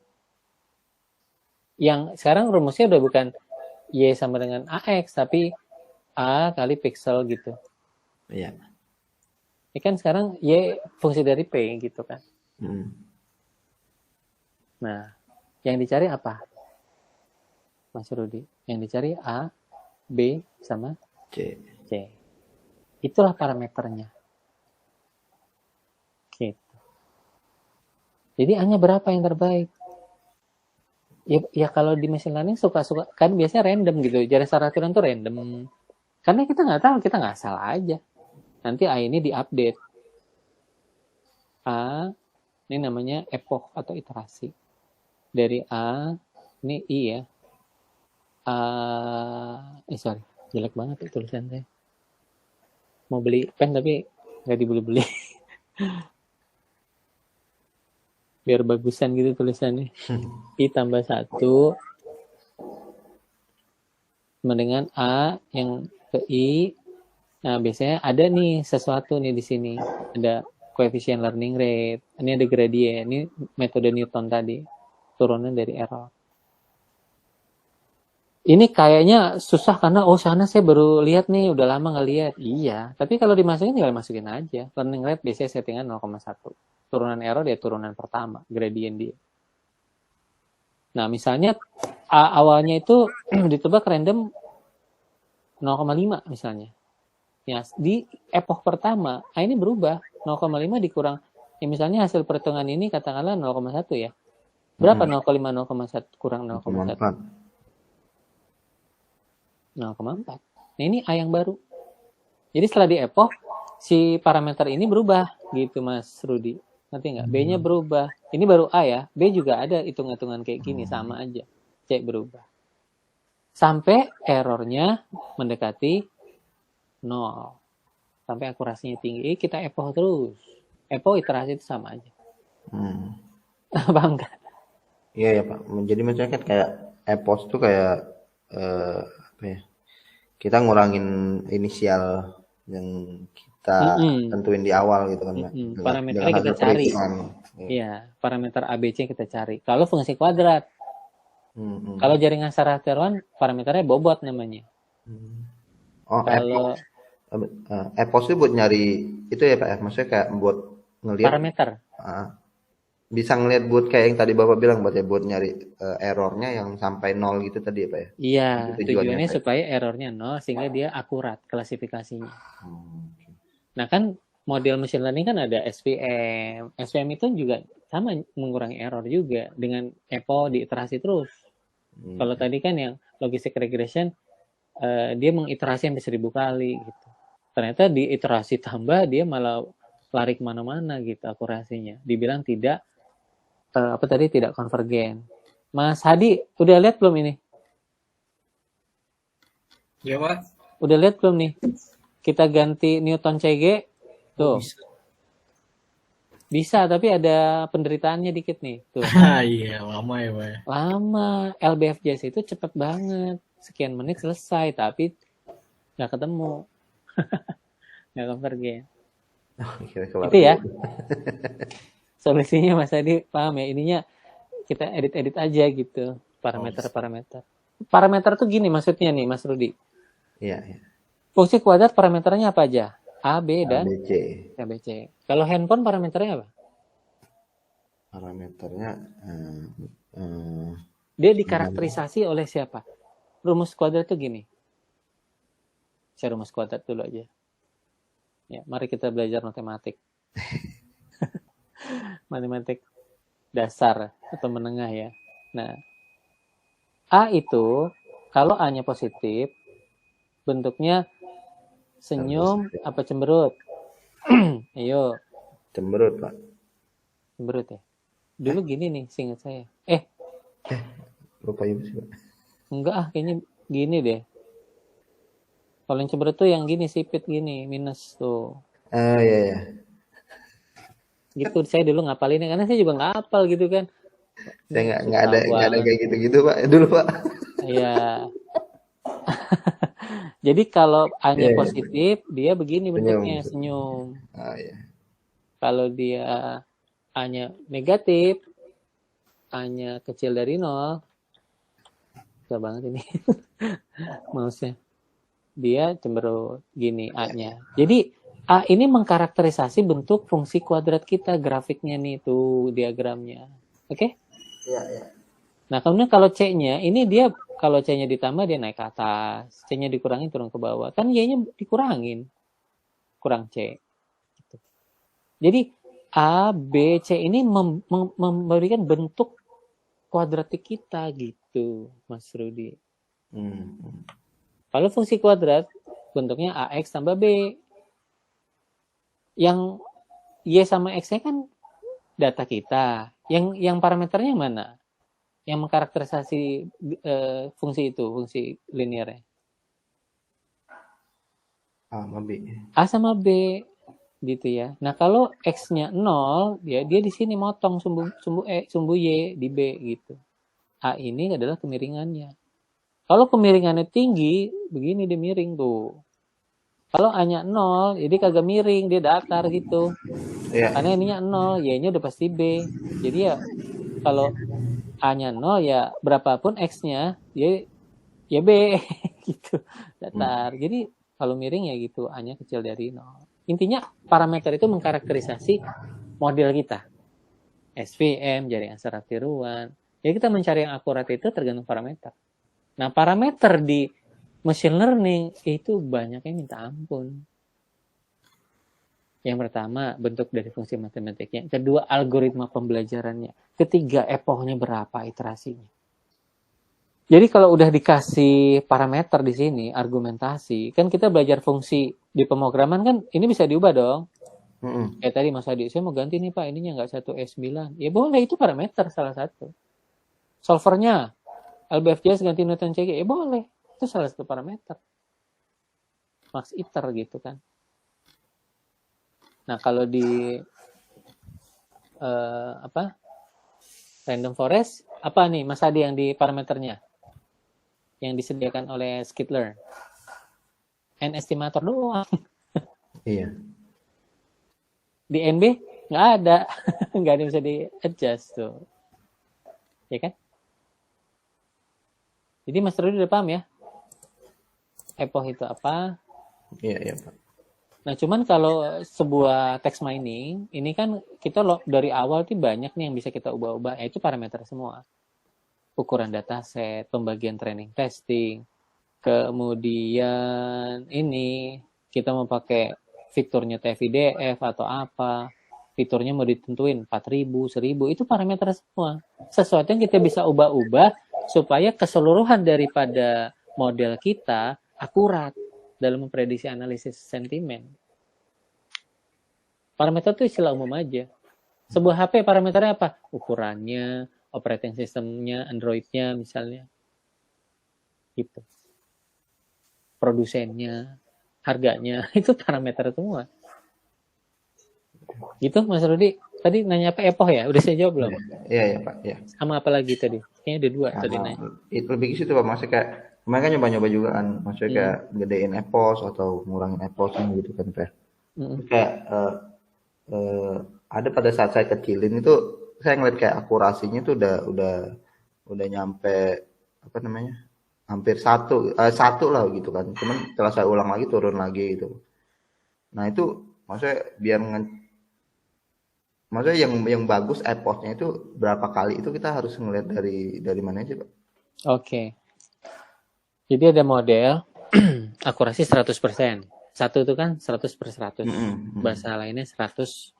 Yang sekarang rumusnya udah bukan Y sama dengan AX, tapi A kali pixel gitu. Iya. Ini kan sekarang Y fungsi dari P gitu kan. Nah, yang dicari apa? Mas Rudi. Yang dicari A, B, sama C. Itulah parameternya. Gitu. Jadi A-nya berapa yang terbaik? Ya kalau di machine learning suka-suka, kan biasanya random gitu. Jadi secara aturan tuh random. Karena kita nggak tahu, kita nggak salah aja. Nanti A ini diupdate. A, ini namanya epoch atau iterasi. Dari A, ini I ya. Sorry, jelek banget itu tulisan saya. Mau beli pen tapi nggak dibeli-beli. Biar bagusan gitu tulisannya. I tambah 1 dengan A yang ke I. Nah, biasanya ada nih sesuatu nih di sini. Ada koefisien learning rate, ini ada gradient, ini metode Newton tadi, turunan dari error. Ini kayaknya susah karena sana saya baru lihat nih, udah lama ngelihat. Iya, tapi kalau dimasukin tinggal masukin aja. Learning rate biasanya settingan 0,1. Turunan error dia turunan pertama, gradient dia. Nah, misalnya awalnya itu ditebak random 0,5 misalnya. Ya, di epoch pertama, ini berubah 0,5 dikurang. Ya, misalnya hasil perhitungan ini katakanlah 0,1 ya. Berapa 0,5 0,1 kurang 0,1? 0,4. Nah, ini A yang baru. Jadi setelah di epoch, si parameter ini berubah gitu Mas Rudi. Ngerti nggak? B-nya berubah. Ini baru A ya. B juga ada hitung-hitungan kayak gini, sama aja. C berubah. Sampai errornya mendekati 0. Sampai akurasinya tinggi. Kita epoch terus. Epoch iterasi itu sama aja. Paham kan? Iya ya Pak. Jadi maksudnya kan kayak epoch tuh kayak apa ya? Kita ngurangin inisial yang kita tentuin di awal gitu kan, Pak. Parameternya kita cari. Iya, parameter ABC kita cari. Kalau fungsi kuadrat. Kalau jaringan Sarah-Teron, parameternya bobot namanya. Oh, kalau epoch itu buat nyari itu ya Pak ya? Maksudnya kayak buat ngelihat parameter. Bisa ngelihat buat kayak yang tadi Bapak bilang buat nyari errornya yang sampai 0 gitu tadi ya Pak ya? Iya, tujuannya supaya errornya 0 sehingga dia akurat klasifikasinya. Nah kan model machine learning kan ada SVM. SVM itu juga sama mengurangi error juga dengan epoch diiterasi terus. Kalau tadi kan yang logistic regression dia mengiterasi sampai 1000 kali gitu. Ternyata di iterasi tambah dia malah lari kemana-mana gitu akurasinya. Dibilang tidak tidak konvergen. Mas Hadi, udah lihat belum ini? Ya Pak. Udah lihat belum nih? Kita ganti Newton CG. Tuh. Bisa, tapi ada penderitaannya dikit nih. Tuh. Iya, lama ya Pak. Lama. LBFJS itu cepet banget. Sekian menit selesai, tapi nggak ketemu. Nggak konvergen. Itu ya. Solusinya Mas Adi paham ya, ininya kita edit aja gitu parameter. Parameter tuh gini maksudnya nih Mas Rudi. Iya. Fungsi kuadrat parameternya apa aja? A, B dan ABC. Kalau handphone parameternya apa? Parameternya dia dikarakterisasi oleh siapa? Rumus kuadrat tuh gini. Saya rumus kuadrat dulu aja. Ya, mari kita belajar matematik. Matematik dasar atau menengah ya. Nah, A itu kalau A-nya positif, bentuknya senyum apa cemberut? Ayo. Cemberut, Pak. Cemberut ya. Dulu gini nih, seingat saya. Lupa juga sih, Pak. Enggak kayaknya gini deh. Kalau yang cemberut tuh yang gini, sipit gini, minus tuh. Iya. Gitu saya dulu ngapalinnya karena saya juga nggak hafal gitu kan. Saya nggak ada kayak gitu Pak dulu Pak. Iya. Jadi kalau A-nya positif dia begini bentuknya senyum. Iya. Kalau dia A-nya negatif, A-nya kecil dari 0, susah banget ini mouse-nya. Dia cemberut gini A-nya. Jadi A ini mengkarakterisasi bentuk fungsi kuadrat kita, grafiknya nih tuh diagramnya. Oke? Iya. Nah, kemudian kalau C-nya, ini dia kalau C-nya ditambah dia naik ke atas, C-nya dikurangin turun ke bawah. Kan Y-nya dikurangin. Kurang C. Gitu. Jadi A, B, C ini memberikan bentuk kuadratik kita gitu, Mas Rudi. Kalau fungsi kuadrat bentuknya AX tambah B. Yang Y sama X-nya kan data kita. Yang parameternya mana? Yang mengkarakterisasi fungsi itu, fungsi linearnya. A sama B gitu ya. Nah, kalau X-nya 0, dia di sini motong sumbu Y di B gitu. A ini adalah kemiringannya. Kalau kemiringannya tinggi, begini dia miring tuh. Kalau A-nya 0, jadi kagak miring, dia datar gitu. Iya. Karena ininya 0, Y-nya udah pasti B. Jadi ya kalau A-nya 0 ya berapapun X-nya ya B gitu. Datar. Jadi kalau miring ya gitu, A-nya kecil dari 0. Intinya parameter itu mengkarakterisasi model kita. SVM, jaringan serat tiruan. Jadi kita mencari yang akurat itu tergantung parameter. Nah, parameter di machine learning itu banyaknya minta ampun. Yang pertama, bentuk dari fungsi matematiknya. Kedua, algoritma pembelajarannya. Ketiga, epochnya berapa iterasinya. Jadi kalau udah dikasih parameter di sini, argumentasi, kan kita belajar fungsi di pemrograman kan ini bisa diubah dong. Kayak tadi Mas Adi, saya mau ganti nih Pak, ininya nggak 1S9. Ya boleh, itu parameter salah satu. Solvernya, LBFJS ganti Newton CG, ya boleh. Itu salah satu parameter. Max iter gitu kan. Nah, kalau di random forest, apa nih Mas Adi yang di parameternya? Yang disediakan oleh Skitler. N estimator doang. Iya. Di NB nggak ada. Nggak ada yang bisa di-adjust tuh. Ya kan? Jadi Mas Rudi udah paham ya? Epoch itu apa? Iya, Pak. Nah, cuman kalau sebuah text mining, ini kan kita dari awal tuh banyak nih yang bisa kita ubah-ubah, yaitu parameter semua. Ukuran dataset, pembagian training testing, kemudian ini kita mau pakai fiturnya TF-IDF atau apa, fiturnya mau ditentuin 4.000, 1.000, itu parameter semua. Sesuatu yang kita bisa ubah-ubah supaya keseluruhan daripada model kita akurat dalam memprediksi analisis sentimen. Parameter itu istilah umum aja. Sebuah HP parameternya apa? Ukurannya, operating systemnya, Android-nya misalnya. Gitu. Produsennya, harganya, itu parameter semua. Gitu Mas Rudi. Tadi nanya apa epoch ya? Udah saya jawab belum? Iya, Pak. Iya. Sama apa lagi tadi? Kayaknya ada 2 tadi nanya. Itu lebih ke situ Pak, maksudnya kayak kemarin kan nyoba-nyoba juga kan, maksudnya kayak gedein epos atau ngurangin eposnya gitu kan Pak. Kayak ada pada saat saya kecilin itu saya ngeliat kayak akurasinya tuh udah nyampe apa namanya, hampir satu lah gitu kan, cuman setelah saya ulang lagi turun lagi gitu. Nah itu maksudnya maksudnya yang bagus eposnya itu berapa kali itu kita harus ngeliat dari mana sih Pak? Oke. Jadi ada model akurasi 100%. Satu itu kan 100/100. Bahasa lainnya 100%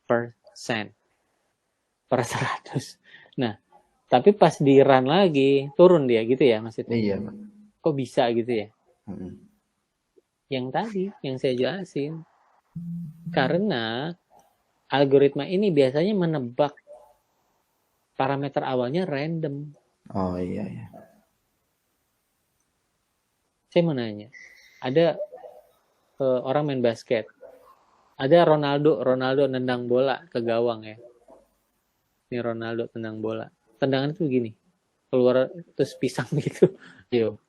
per 100. Nah, tapi pas di run lagi turun dia gitu ya maksudnya. Iya Pak. Kok bisa gitu ya? Yang tadi yang saya jelasin. Karena algoritma ini biasanya menebak parameter awalnya random. Oh iya. Saya mau nanya, ada orang main basket, ada Ronaldo nendang bola ke gawang ya. Ini Ronaldo tendang bola, tendangan itu begini, keluar terus pisang gitu. Yo,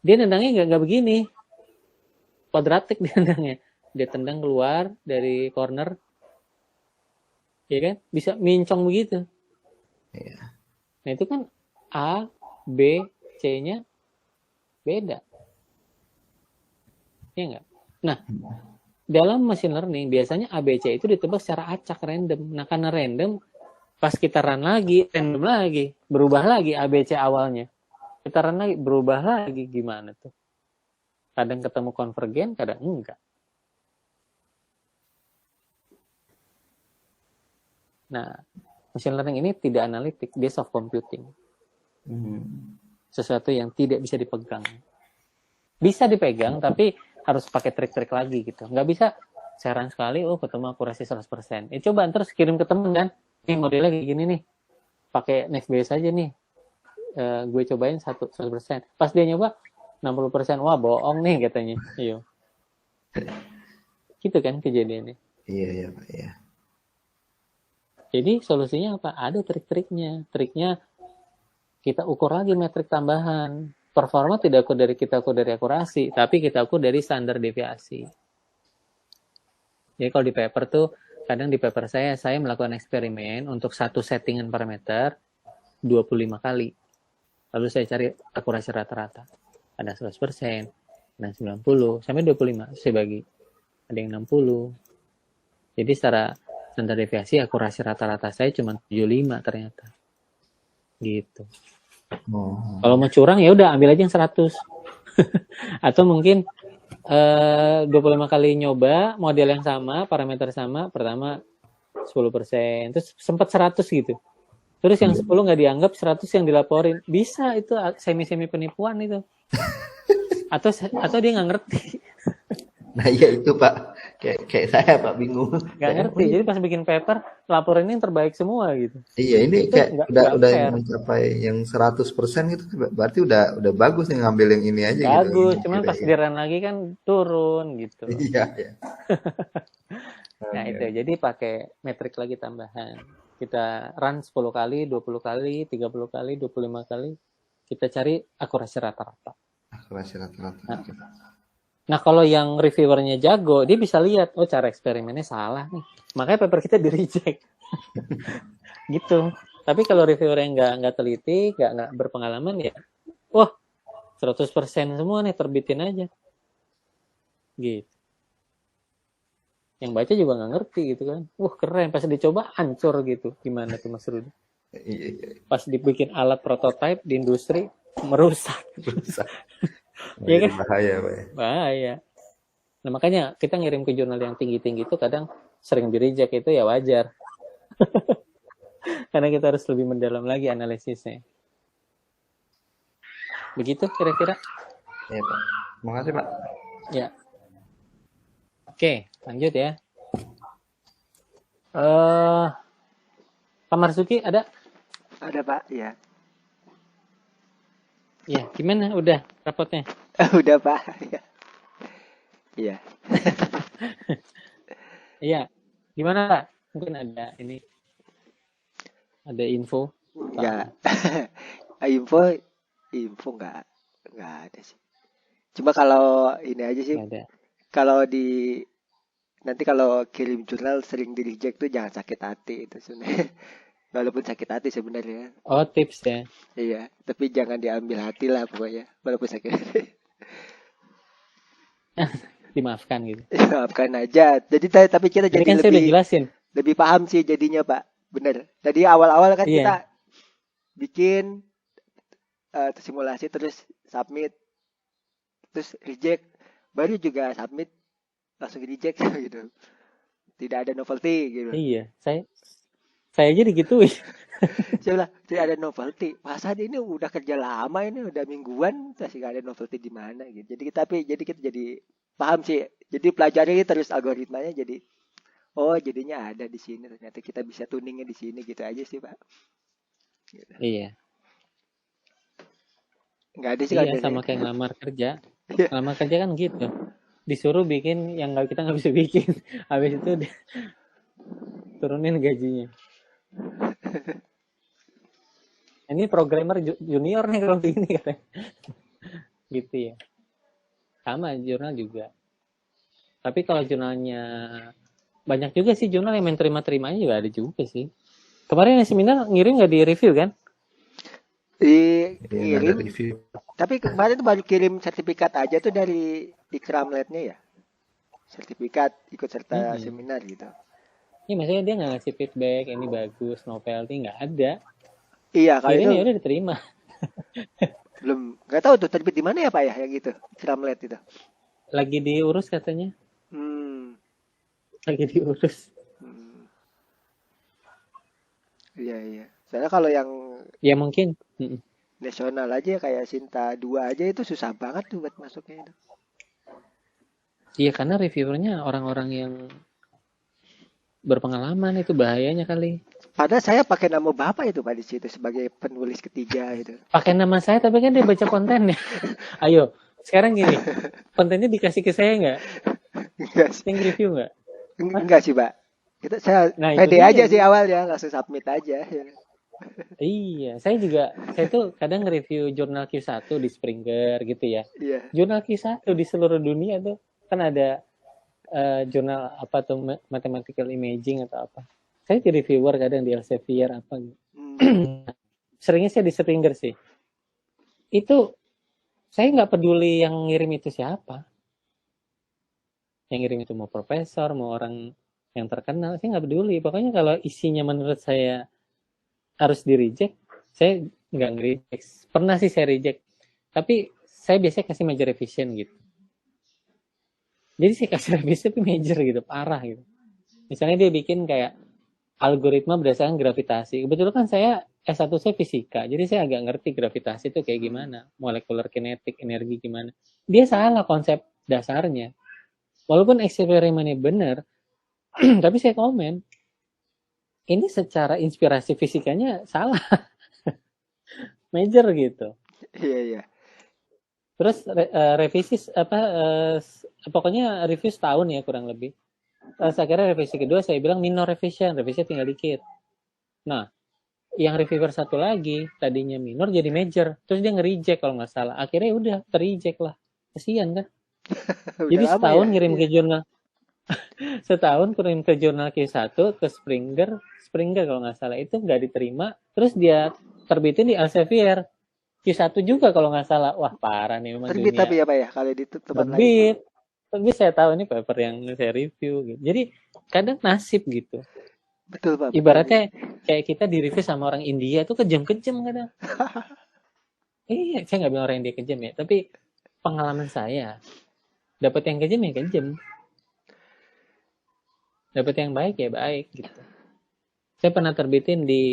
dia nendangnya nggak begini, kuadratik dia nendangnya. Dia tendang keluar dari corner, ya kan? Bisa mincong begitu. Iya. Nah itu kan A, B, C-nya beda. Ya enggak? Nah, dalam machine learning biasanya ABC itu ditebak secara acak random. Nah, karena random, pas kita run lagi, random lagi, berubah lagi ABC awalnya. Kita run lagi, berubah lagi, gimana tuh? Kadang ketemu konvergen, kadang enggak. Nah, machine learning ini tidak analitik, dia soft computing. Sesuatu yang tidak bisa dipegang. Bisa dipegang, tapi harus pakai trik-trik lagi gitu. Nggak bisa sekarang sekali, ketemu akurasi 100%. Coba terus kirim ke temen kan, ini modelnya kayak gini nih. Pakai Nextbase aja nih. Gue cobain 100%. Pas dia nyoba, 60%. Wah, bohong nih katanya. Iya. Gitu kan kejadiannya. Iya, Pak. Iya. Jadi solusinya apa? Ada trik-triknya. Triknya kita ukur lagi metrik tambahan. performa tidak ukur dari kita ukur dari akurasi, tapi kita ukur dari standar deviasi. Jadi kalau di paper tuh, kadang di paper saya melakukan eksperimen untuk satu settingan parameter 25 kali. Lalu saya cari akurasi rata-rata. Ada 100%, ada 90, sampai 25 saya bagi. Ada yang 60. Jadi secara standar deviasi akurasi rata-rata saya cuma 75 ternyata. Gitu. Kalau mau curang ya udah ambil aja yang 100. Atau mungkin 25 kali nyoba model yang sama, parameter sama, pertama 10%, terus sempat 100 gitu. Terus yang 10 nggak dianggap, 100 yang dilaporin. Bisa itu semi-semi penipuan itu. Atau dia nggak ngerti. Nah iya itu Pak, kayak saya Pak bingung. Nggak ngerti. Jadi pas bikin paper, laporin ini yang terbaik semua gitu. Iya ini Itu kayak nggak udah fair. mencapai yang 100% gitu, berarti udah bagus nih ngambil yang ini aja Bagus, gitu. cuman pas di run lagi kan turun gitu. Iya, iya. Nah itu, jadi pakai metrik lagi tambahan. Kita run 10 kali, 20 kali, 30 kali, 25 kali. Kita cari akurasi rata-rata. Akurasi rata-rata. Nah kalau yang reviewernya jago, dia bisa lihat, oh cara eksperimennya salah nih. Makanya paper kita di-reject. Gitu. Tapi kalau reviewernya nggak teliti, nggak berpengalaman ya, wah 100% semua nih terbitin aja. Gitu. Yang baca juga nggak ngerti gitu kan. Wah keren, pas dicoba hancur gitu. Gimana tuh Mas Rudi? Iya. Pas dibikin alat prototipe di industri, merusak. Rusak. Iya kan? Bahaya Pak ya. Bahaya. Nah makanya kita ngirim ke jurnal yang tinggi-tinggi itu kadang sering di-reject, itu ya wajar. Karena kita harus lebih mendalam lagi analisisnya. Begitu kira-kira? Iya Pak. Terima kasih Pak. Ya. Oke, lanjut ya. Pak Marzuki ada? Ada Pak, ya. Ya, gimana? Udah rapotnya? Udah Pak, ya. Iya. Iya. Gimana Pak? Mungkin ada ini. Ada info? Enggak. info enggak ada sih. Cuma kalau ini aja sih, Nggak ada. kalau nanti kalau kirim jurnal sering di reject tuh jangan sakit hati itu sebenarnya. Walaupun sakit hati sebenarnya. Oh, tips ya. Iya, tapi jangan diambil hati lah pokoknya. Walaupun sakit hati. Dimaafkan gitu. Maafkan aja. Jadi tapi kita Jadi jadi kan saya udah lebih jelasin. lebih paham sih jadinya Pak. Bener. Tadi awal-awal kan Iya. kita bikin simulasi terus submit, terus reject, baru juga submit langsung reject gitu. Tidak ada novelty gitu. Iya, saya aja digituin. Saya bilang tidak ada novelty. Masa ini udah kerja lama, ini udah mingguan masih gak ada novelty di mana gitu. Jadi kita jadi paham sih. Jadi pelajari terus algoritmanya jadi oh jadinya ada di sini, ternyata kita bisa tuningnya di sini gitu aja sih Pak. Gitu. Iya. Nggak ada sih Iya, kalau sama dari- kayak ngelamar kerja. Iya. Ngelamar kerja kan gitu. Disuruh bikin yang kita nggak bisa bikin. Habis itu turunin gajinya. Ini programmer junior nih kalau begini katanya. Gitu ya. Sama jurnal juga. Tapi kalau jurnalnya banyak juga sih jurnal yang main terima-terimanya juga ada juga sih. Kemarin yang seminar ngirim nggak di review kan? Iya, ada Kirim, review. tapi kemarin tuh baru kirim sertifikat aja tuh dari Ikramletnya ya. Sertifikat ikut serta seminar gitu. Iya, maksudnya dia nggak ngasih feedback, ini bagus, novelty, nggak ada. Iya, kalau Kirim itu ya udah diterima. belum nggak tahu tuh terbit di mana ya Pak ya yang gitu. Ikramlet itu. Lagi diurus katanya. Hmm. Lagi diurus. Hmm. Iya. Soalnya kalau yang Ya mungkin. nasional aja kayak Sinta 2 aja itu susah banget tuh buat masuknya itu. Iya, karena reviewernya orang-orang yang berpengalaman, itu bahayanya kali. Padahal saya pakai nama Bapak itu Pak di situ sebagai penulis ketiga itu. Pakai nama saya, tapi kan dia baca kontennya. Ayo, sekarang gini. Kontennya dikasih ke saya nggak? Enggak sih. Yang review nggak? Enggak sih Pak. Saya Nah, itu pede dia. aja sih awalnya langsung submit aja. Iya, saya tuh kadang review jurnal Q1 di Springer gitu ya. Iya. Jurnal Q1 di seluruh dunia tuh kan ada jurnal apa tuh mathematical imaging atau apa. Saya di reviewer kadang di Elsevier apa gitu. Seringnya saya di Springer sih. Itu saya nggak peduli yang ngirim itu siapa. Yang ngirim itu mau profesor, mau orang yang terkenal, saya nggak peduli. Pokoknya kalau isinya menurut saya harus di reject, saya nggak nge-reject. Pernah sih saya reject, tapi saya biasanya kasih major revision gitu. Jadi saya kasih revisi tapi major gitu, parah gitu. Misalnya dia bikin kayak algoritma berdasarkan gravitasi. Kebetulan kan saya S1 saya fisika, jadi saya agak ngerti gravitasi itu kayak gimana, molekular kinetik, energi gimana. Dia salah konsep dasarnya. Walaupun eksperimennya benar, tapi saya komen, ini secara inspirasi fisikanya salah, major gitu. Iya. Terus revisi pokoknya review setahun ya kurang lebih. Terus akhirnya revisi kedua saya bilang minor revision, revisi tinggal dikit. Nah, yang reviewer satu lagi tadinya minor jadi major, terus dia nge-reject kalau nggak salah. Akhirnya udah ter-reject lah. Kasian kan? Jadi Udah lama setahun ya. ngirim Iya. ke jurnal, setahun kirim ke jurnal Q1 ke Springer kalau nggak salah itu nggak diterima. Terus dia terbitin di Elsevier Q1 juga kalau nggak salah. Wah parah nih memang Terbit dunia. tapi ya Pak ya kalau di tempat lain. Terbit. Tapi saya tahu ini paper yang saya review gitu. Jadi kadang nasib gitu. Betul Pak. Ibaratnya kayak kita di review sama orang India tuh kejam-kejam kadang. Iya, saya nggak bilang orang India kejam ya, tapi pengalaman saya dapat yang kejam ya kejam, dapat yang baik ya baik gitu. Saya pernah terbitin di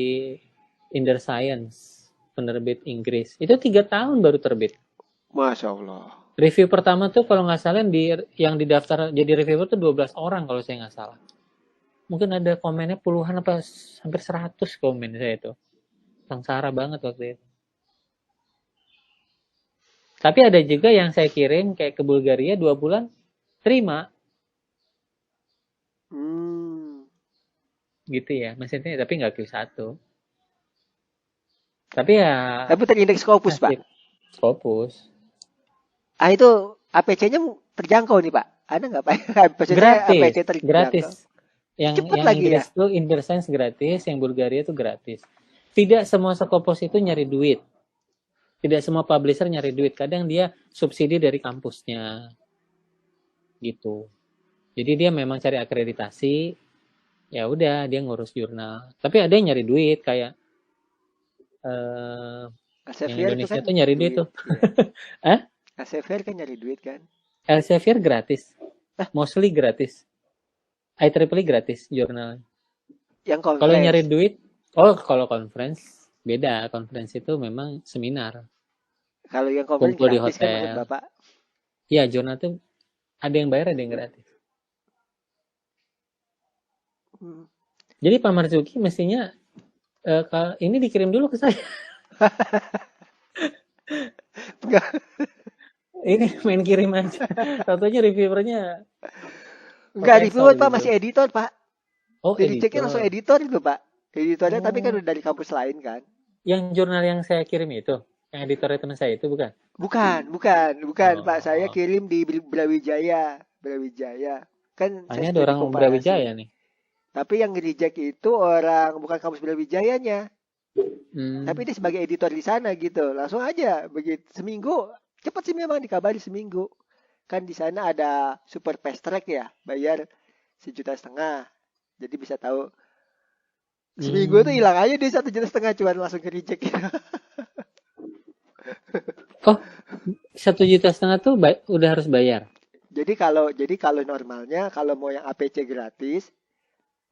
Inner Science, penerbit Inggris. Itu 3 tahun baru terbit. Masya Allah. Review pertama tuh kalau nggak salah yang didaftar jadi reviewer tuh 12 orang kalau saya nggak salah. Mungkin ada komennya puluhan apa hampir 100 komen saya itu. Sengsara banget waktu itu. Tapi ada juga yang saya kirim kayak ke Bulgaria 2 bulan terima. Gitu ya. Maksudnya tapi nggak Q1. Tapi ya. Tapi terindeks Scopus Pak. Scopus. Ah itu APC-nya terjangkau nih Pak. Ada nggak Pak? Gratis. APC terjangkau. Gratis. Yang lagi Inggris ya? tuh Inner Science gratis, yang Bulgaria tuh gratis. Tidak semua Scopus itu nyari duit. Tidak semua publisher nyari duit. Kadang dia subsidi dari kampusnya. Gitu. Jadi dia memang cari akreditasi. Ya udah dia ngurus jurnal. Tapi ada yang nyari duit kayak yang Indonesia tuh nyari duit tuh. Hah? Elsevier kan nyari duit kan? Elsevier gratis. Mostly gratis. IEEE gratis jurnal. Yang conference. Kalau nyari duit, kalau conference beda. Conference itu memang seminar. Kalau yang conference kumpul di gratis hotel. Kan maksud Bapak? Iya, jurnal tuh ada yang bayar, ada yang gratis. Jadi Pak Marzuki mestinya ini dikirim dulu ke saya. Ini main kirim aja. Satunya reviewernya. Enggak reviewer gitu. Pak, masih editor Pak. Oh, jadi editor. ceknya langsung editor itu Pak. Editornya tapi kan udah dari kampus lain kan. Yang jurnal yang saya kirim itu, yang editornya teman saya itu bukan? Bukan Pak. Saya kirim di Brawijaya. Kan hanya ada orang Brawijaya nih. Tapi yang reject itu orang bukan kampus Brawijayanya. Tapi dia sebagai editor di sana gitu. Langsung aja begitu seminggu. Cepat sih memang dikabari seminggu. Kan di sana ada super fast track ya, bayar 1,5 juta. Jadi bisa tahu seminggu itu hilang aja dia 1,5 juta cuma langsung ke reject. Oh, 1,5 juta tuh udah harus bayar. Jadi kalau normalnya kalau mau yang APC gratis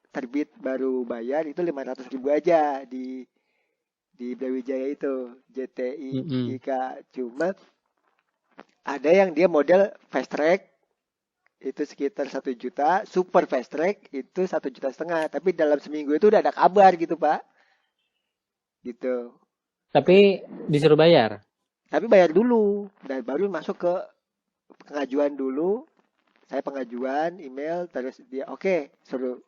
terbit baru bayar itu 500.000 aja di Brawijaya itu JTI IK. Cuma ada yang dia model fast track itu sekitar 1 juta, super fast track itu 1,5 juta. Tapi dalam seminggu itu udah ada kabar gitu Pak. Gitu. Tapi disuruh bayar. Tapi bayar dulu dan baru masuk ke pengajuan dulu. Saya pengajuan email terus dia oke, suruh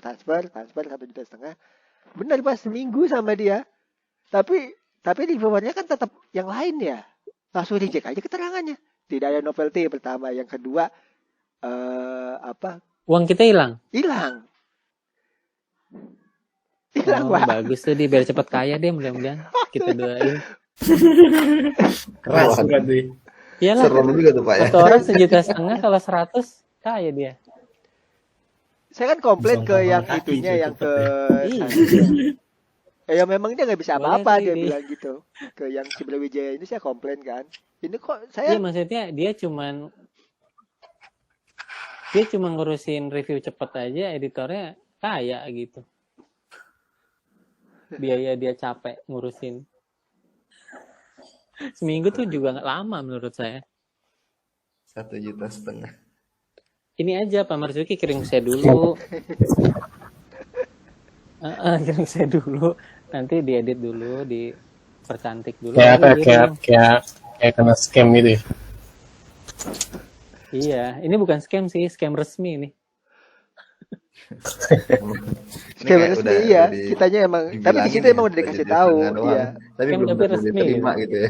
transfer 1,5 juta. Benar pas seminggu sama dia. Tapi reviewernya kan tetap yang lain ya. Langsung reject aja keterangannya. Tidak ada novelty pertama, yang kedua Uang kita hilang. hilang. Hilang, Oh, Pak. bagus tuh dia biar cepat kaya deh mudah-mudahan. Kita doain. Keras Wah, berarti. Iyalah, serem juga tuh Pak ya. satu orang 1,5 juta, kalau 100 kaya dia. Saya kan komplain ke Langsung yang kaki itunya, cuy, yang cepet ke ya. ya memang dia nggak bisa Boleh apa-apa, sih dia dia. bilang gitu. Ke yang si Brawijaya ini saya komplain kan. Ini kok Iya, saya maksudnya dia cuman ngurusin review cepet aja, editornya kaya gitu. Biaya dia capek ngurusin. Seminggu tuh juga nggak lama menurut saya. 1,5 juta. Ini aja Pak Marzuki kirim saya dulu. Kirim saya dulu. Nanti diedit dulu, dipercantik dulu. Kayak apa? baru kirim. Kayak kena scam gitu ya. Iya, ini bukan scam sih, scam resmi nih. Ini scam kayak resmi ya. udah Kitanya emang, tapi di dibilangin situ ya, emang udah dikasih jadi tahu, setengah doang. iya. Tapi Scam belum tapi tentu resmi diterima gitu. gitu ya.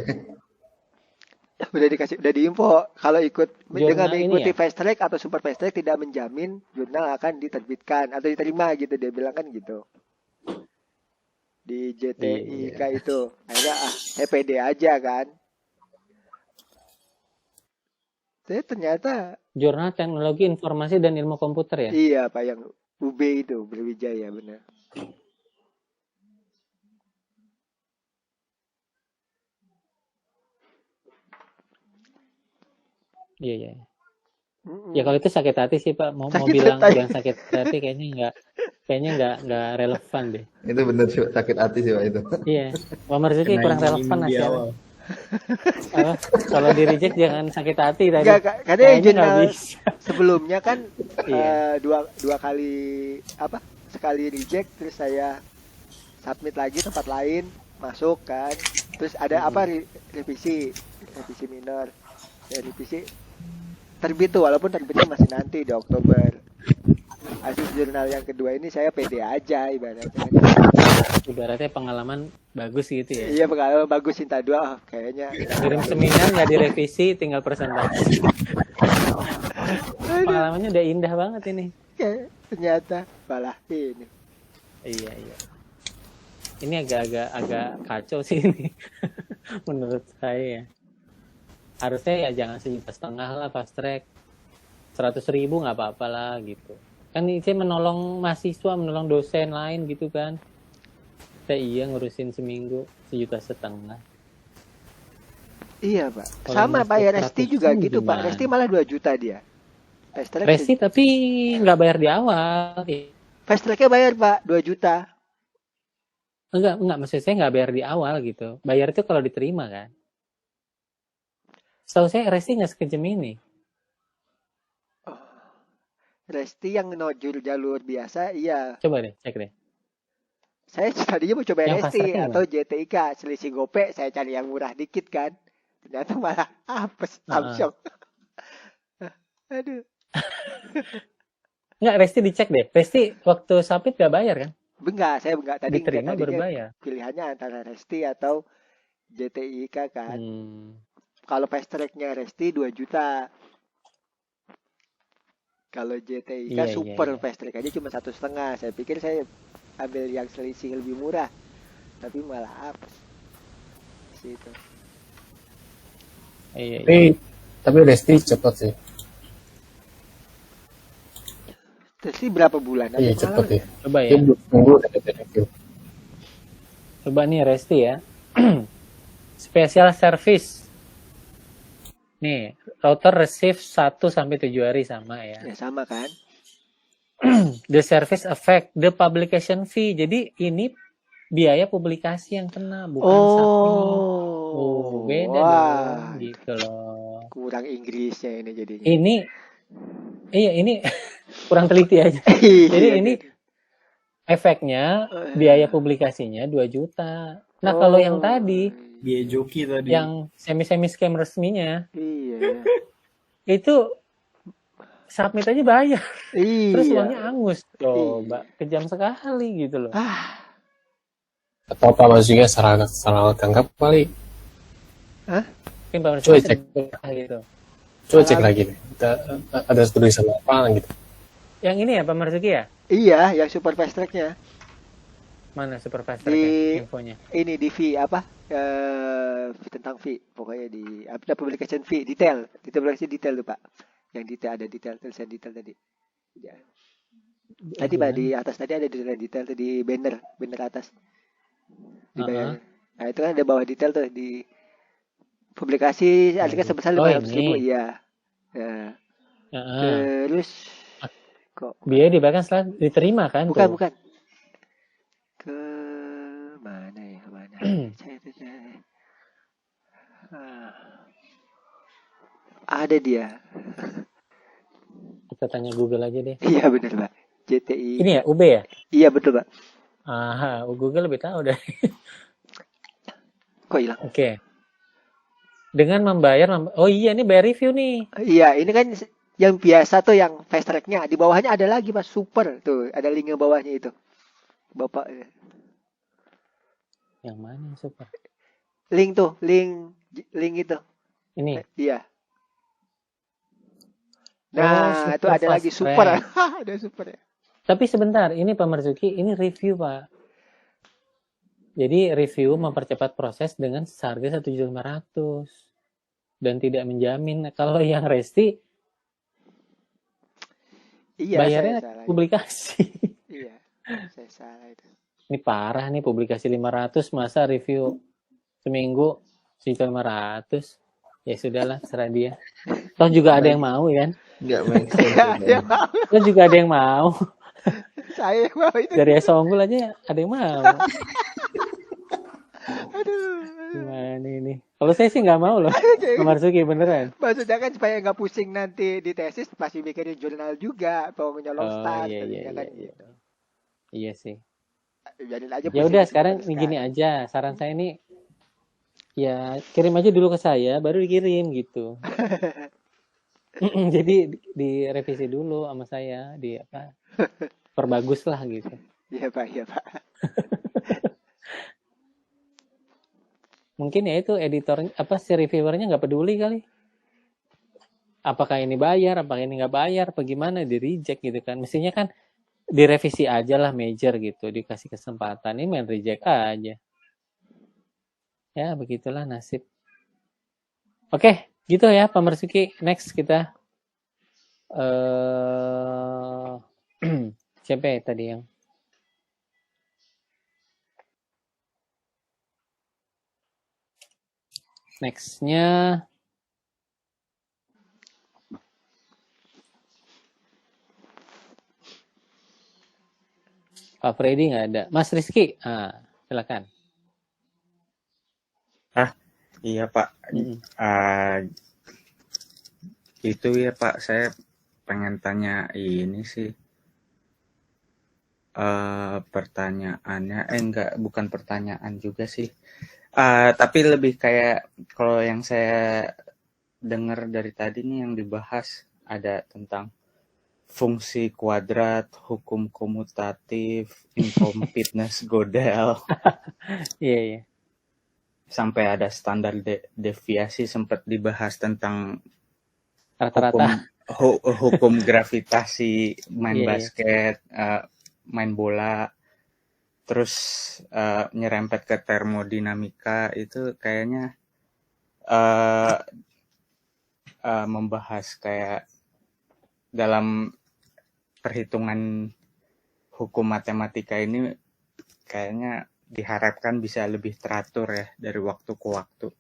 Udah diinfo kalau ikut dengan Jurnal ini mengikuti ya? fast track atau super fast track tidak menjamin jurnal akan diterbitkan atau diterima gitu, dia bilang kan gitu di JTIK itu. Akhirnya saya pede aja kan. Saya ternyata Jurnal Teknologi Informasi dan Ilmu Komputer ya? iya Pak, yang UB itu Brawijaya benar. Iya, iya. Mm-mm. Ya kalau itu sakit hati sih Pak. Mau Sakit bilang hati. yang sakit hati kayaknya nggak relevan deh. Itu bener sih, sakit hati sih Pak itu. Iya, Pak Marzuki Kena kurang iming-iming relevan di hasilnya. awal. Apa? Kalau di reject jangan sakit hati tadi. Enggak, karena Kayaknya nggak jurnal bisa. sebelumnya kan Iya. dua kali sekali reject, terus saya submit lagi tempat lain, masuk kan, terus ada revisi minor, ya, revisi terbit tuh, walaupun terbitnya masih nanti di Oktober. Hasil jurnal yang kedua ini saya pede aja ibaratnya. Ibaratnya pengalaman bagus gitu ya. Iya, pengalaman bagus, Cinta 2 kayaknya. Kirim seminar nggak direvisi, tinggal presentasi. Pengalamannya udah indah banget ini. Ternyata malah ini. Iya, iya. Ini agak kacau sih ini. Menurut saya. Harusnya ya jangan 1,5 juta lah fast track. 100.000 nggak apa-apa lah gitu. Kan ini saya menolong mahasiswa, menolong dosen lain gitu kan. Saya ngurusin seminggu 1,5 juta. Iya Pak, Kalau sama Pak ya, masuk Resti juga ratusan gitu Pak. gimana? Resti malah 2 juta dia. Fast track, Resi tapi nggak bayar di awal. fast tracknya bayar Pak, 2 juta. Enggak, maksud saya nggak bayar di awal gitu. Bayar itu kalau diterima kan. Setahu saya Resi nggak sekejam ini. Resti yang jalur biasa, iya. Coba deh, cek deh. Saya tadinya mau coba Yang fast Resti tracknya atau JTIK, selisih gope, saya cari yang murah dikit kan. Ternyata malah apes, Samsung. Aduh. Nggak, Resti dicek deh. Resti waktu submit nggak bayar kan? Saya enggak. Tadi Diterima tadinya berbayar. pilihannya antara Resti atau JTIK kan. Kalau fast tracknya Resti 2 juta. Kalau JTIK Iya, super iya. fast track aja cuma 1,5. Saya pikir saya ambil yang selisih lebih murah, tapi malah apes. Situ. Iya, iya. Tapi Resti cepet sih. Resti berapa bulan? Iya Ada cepet pengalaman? ya. Coba ya. Dia minggu udah dapat review. Coba nih Resti ya. Special service. Nih, router receive 1-7 hari sama ya. Ya sama kan? The service affect the publication fee. Jadi ini biaya publikasi yang kena, bukan submit. Oh, beda wah, dong, gitu loh. kurang Inggrisnya ini jadinya. Ini kurang teliti aja. Jadi ini efeknya biaya publikasinya 2 juta. Nah, kalau yang tadi Biaya joki tadi. yang semi scam resminya Iya. itu submit aja bayar. Iya. Terus uangnya angus. Coba kejam sekali gitu loh. Pak Marzuki salah tangkap kali. Mungkin Pak Coba Marzuki cek. gitu. Coba cek lagi deh. Ada tulisan apa gitu. Yang ini ya Pak Marzuki ya? Iya, yang super fast track-nya Mana super fast di track infonya? ini di V apa? Tentang V pokoknya di apa publication V detail publication detail tuh Pak. Yang detail ada detail tulisan detail tadi. Ya. Tadi Pak di atas tadi ada tulisan detail tuh di banner atas di bayar. Nah itu kan ada bawah detail tuh di publikasi harga sebesar 500.000 iya. Ya. Terus kok biaya dibayarkan setelah diterima kan? bukan tuh? bukan ke mana ya ada dia. Kita tanya Google aja deh. Iya benar Pak. JTI. Ini ya UB ya? Iya betul Pak. Google lebih tahu deh. Kok hilang? Oke. Dengan membayar, oh iya ini bayar review nih. Iya ini kan yang biasa tuh yang fast track-nya. Di bawahnya ada lagi Mas super tuh ada linknya bawahnya itu. Bapak. Yang mana yang super? Link tuh link itu. Ini. Iya. Nah itu ada lagi super. Ada super ya. Tapi sebentar, ini Pak Marzuki, ini review Pak. Jadi review mempercepat proses dengan seharga 1.500.000 dan tidak menjamin. Kalau yang Resti, iya, bayarnya saya publikasi. Iya, saya salah itu. Ini parah nih publikasi 500 masa review seminggu 1.500.000. Ya sudahlah, serah dia. Toh juga ada yang mau kan? Nggak make sense. Toh juga ada yang mau. Saya mau itu. Dari Songgul aja ada yang mau. Aduh. Gimana ini? Kalau saya sih nggak mau loh. Pak Marzuki beneran. Maksudnya kan supaya nggak pusing nanti di tesis pasti bikin jurnal juga, pokoknya long start. Iya, kan iya. gitu. Iya sih. Biarin aja. Ya udah sekarang gini aja. Saran saya ini ya kirim aja dulu ke saya, baru dikirim gitu. Jadi direvisi dulu sama saya, di apa? Perbagus lah gitu. Iya Pak, iya Pak. Mungkin ya itu editor apa si reviewernya nggak peduli kali. Apakah ini bayar, apakah ini nggak bayar, apa gimana di reject gitu kan. Mestinya kan direvisi aja lah major gitu, dikasih kesempatan. Ini main reject aja. Ya begitulah nasib. Oke, gitu ya Pak Marzuki. Next kita siapa ya tadi yang nextnya Pak Freddy nggak ada. Mas Rizky, silakan. Iya Pak, itu ya Pak, saya pengen tanya ini sih, pertanyaannya, bukan pertanyaan juga sih, tapi lebih kayak kalau yang saya dengar dari tadi nih yang dibahas ada tentang fungsi kuadrat, hukum komutatif, incompleteness Gödel. Iya. Sampai ada standar deviasi sempat dibahas tentang rata-rata hukum gravitasi main basket, main bola, terus nyerempet ke termodinamika itu kayaknya membahas kayak dalam perhitungan hukum matematika ini kayaknya diharapkan bisa lebih teratur ya dari waktu ke waktu.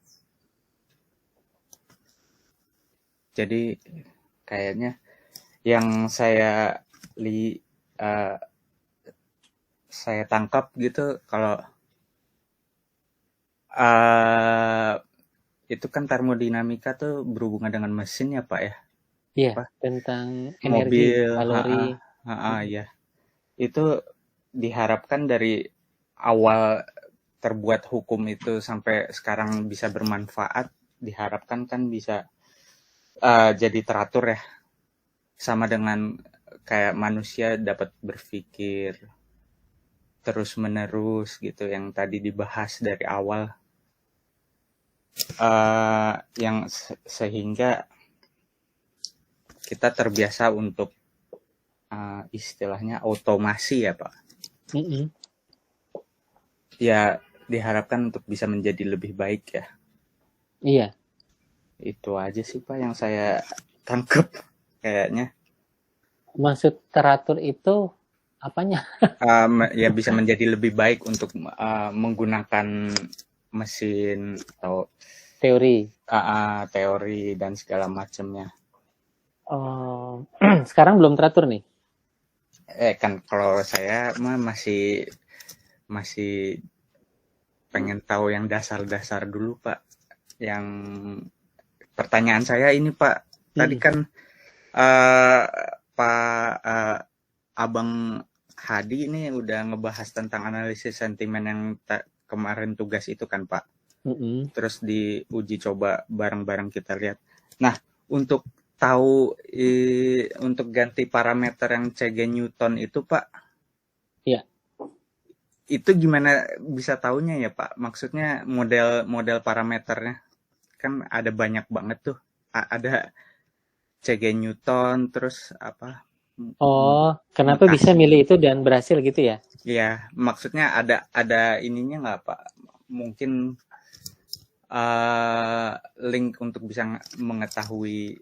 Jadi kayaknya yang saya tangkap gitu kalau itu kan termodinamika tuh berhubungan dengan mesin ya Pak ya? Iya, tentang energi, mobil, kalori. Ya. Itu diharapkan dari awal terbuat hukum itu sampai sekarang bisa bermanfaat, diharapkan kan bisa jadi teratur ya, sama dengan kayak manusia dapat berpikir terus-menerus gitu yang tadi dibahas dari awal, yang sehingga kita terbiasa untuk istilahnya otomasi ya Pak. Mm-mm. Ya diharapkan untuk bisa menjadi lebih baik ya. Iya. Itu aja sih Pak yang saya tangkep kayaknya. Maksud teratur itu apanya? Ya bisa menjadi lebih baik untuk menggunakan mesin atau Teori. teori dan segala macamnya. Oh, sekarang belum teratur nih. Kan kalau saya mah masih pengen tahu yang dasar-dasar dulu Pak. Yang pertanyaan saya ini Pak, tadi kan Pak Abang Hadi ini udah ngebahas tentang analisis sentimen yang kemarin tugas itu kan Pak. Terus diuji coba bareng-bareng kita lihat. Nah, untuk tahu untuk ganti parameter yang CG Newton itu Pak, Iya. itu gimana bisa taunya ya Pak? Maksudnya model parameternya kan ada banyak banget tuh. Ada CG Newton, terus apa? Oh, kenapa bisa milih itu dan berhasil gitu ya? Iya, maksudnya ada ininya nggak Pak? Mungkin link untuk bisa mengetahui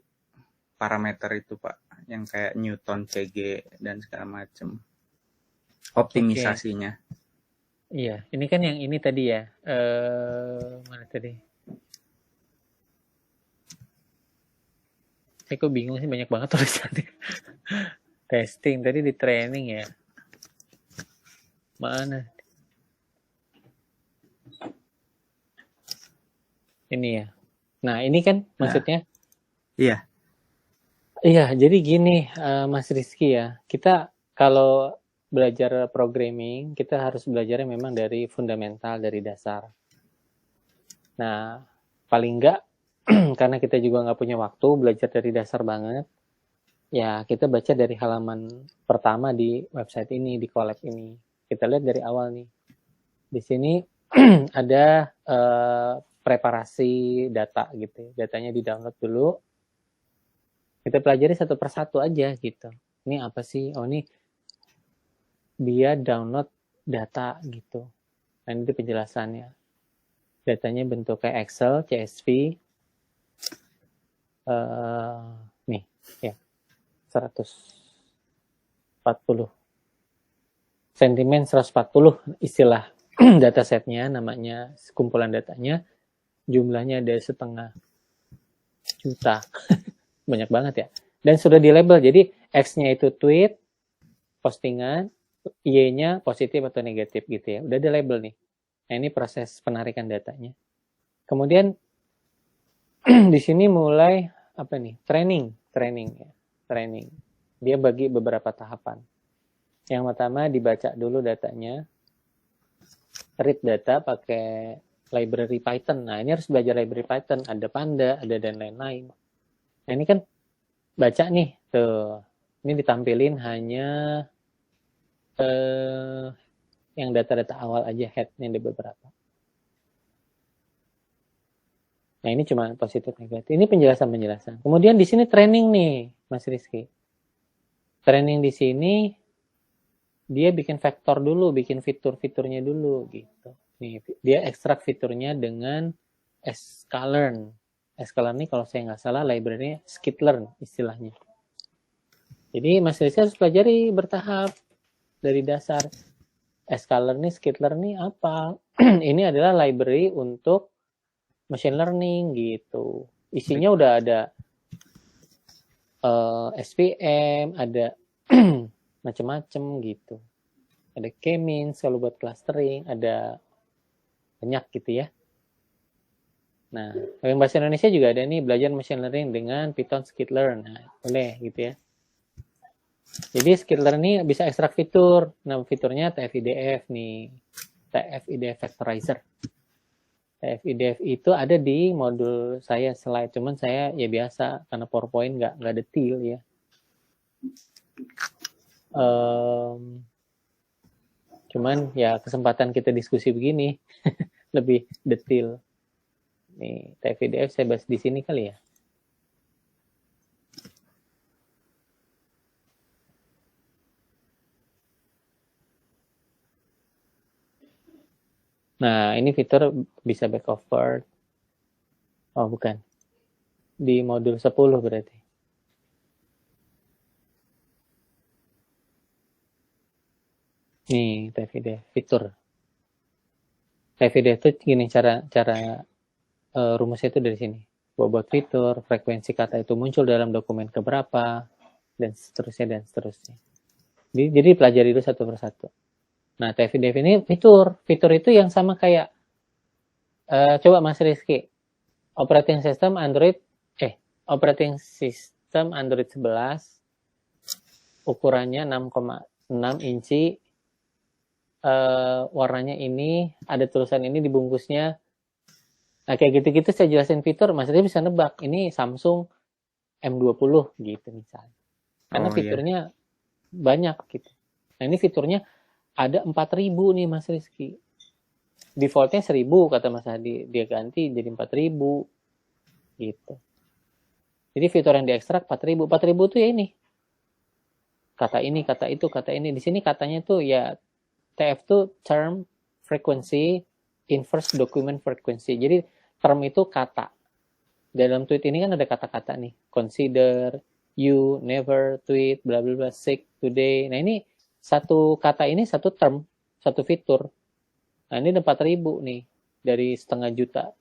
parameter itu Pak, yang kayak Newton, CG dan segala macam. Optimisasinya. Iya, ini kan yang ini tadi ya. Mana tadi? Saya kok bingung sih, banyak banget tulisannya. Testing tadi di training ya. Mana? Ini ya. Nah, ini kan maksudnya. Iya. Iya, jadi gini Mas Rizky ya. Kita kalau belajar programming, kita harus belajarnya memang dari fundamental, dari dasar. Nah, paling enggak, karena kita juga nggak punya waktu belajar dari dasar banget, ya kita baca dari halaman pertama di website ini, di Colab ini. Kita lihat dari awal nih. Di sini ada preparasi data gitu. Datanya di-download dulu. Kita pelajari satu persatu aja gitu. Ini apa sih? Oh, ini dia download data gitu. Nah, ini penjelasannya. Datanya bentuknya Excel, CSV. Nih, ya. 140. Sentimen 140 istilah datasetnya, namanya kumpulan datanya. Jumlahnya ada 1,5 juta. Banyak banget ya. Dan sudah di label. Jadi X-nya itu tweet, postingan, Y-nya positif atau negatif gitu ya. Udah di label nih. Nah, ini proses penarikan datanya. Kemudian di sini mulai apa nih? Training ya. Training. Dia bagi beberapa tahapan. Yang pertama dibaca dulu datanya. Read data pakai library Python. Nah, ini harus belajar library Python. Ada Panda, ada dan lain-lain. Nah, ini kan baca nih, tuh. Ini ditampilin hanya yang data-data awal aja, headnya ada beberapa. Nah, ini cuma positif negatif. Ini penjelasan. Kemudian di sini training nih, Mas Rizky. Training di sini dia bikin vektor dulu, bikin fitur-fiturnya dulu gitu. Nih, dia ekstrak fiturnya dengan sklearn. Sklearn ini kalau saya nggak salah library-nya skitlearn istilahnya. Jadi Mas Rizky harus pelajari bertahap dari dasar. Sklearn ini, skitlearn ini apa? Ini adalah library untuk machine learning gitu. Isinya udah ada SVM, ada macam-macam gitu. Ada k-means kalau buat clustering, ada banyak gitu ya. Nah, yang bahasa Indonesia juga ada nih, belajar machine learning dengan Python skitlearn. Nah, boleh gitu ya. Jadi skitlearn ini bisa ekstrak fitur. Nah, fiturnya TF-IDF nih. TF-IDF Factorizer. TF-IDF itu ada di modul saya slide. Cuman saya ya biasa, karena PowerPoint nggak detail ya. Cuman ya kesempatan kita diskusi begini lebih detail. Nih, TF-IDF saya bahas di sini kali ya. Nah, ini fitur bisa back forward. Oh, bukan. Di modul 10 berarti. Nih, TF-IDF fitur. TF-IDF itu gini cara rumusnya itu dari sini. Bobot fitur, frekuensi kata itu muncul dalam dokumen keberapa, dan seterusnya. Jadi pelajari dulu satu persatu. Nah, TF-IDF ini fitur itu yang sama kayak coba Mas Rizky, operating system Android 11 ukurannya 6,6 inci, warnanya ini, ada tulisan ini di bungkusnya. Nah, kayak gitu-gitu saya jelasin fitur, maksudnya bisa nebak ini Samsung M20 gitu misalnya. Karena fiturnya banyak gitu. Nah, ini fiturnya ada 4.000 nih Mas Rizky. Defaultnya 1.000 kata Mas Hadi, dia ganti jadi 4.000 gitu. Jadi fitur yang diekstrak 4.000 tuh ya ini. Kata ini, kata itu, kata ini. Di sini katanya tuh ya TF tuh term frequency inverse document frequency. Jadi term itu kata. Dalam tweet ini kan ada kata-kata nih. Consider, you, never, tweet, bla bla bla, sick, today. Nah, ini satu kata ini satu term, satu fitur. Nah, ini ada 4.000 nih dari 0,5 juta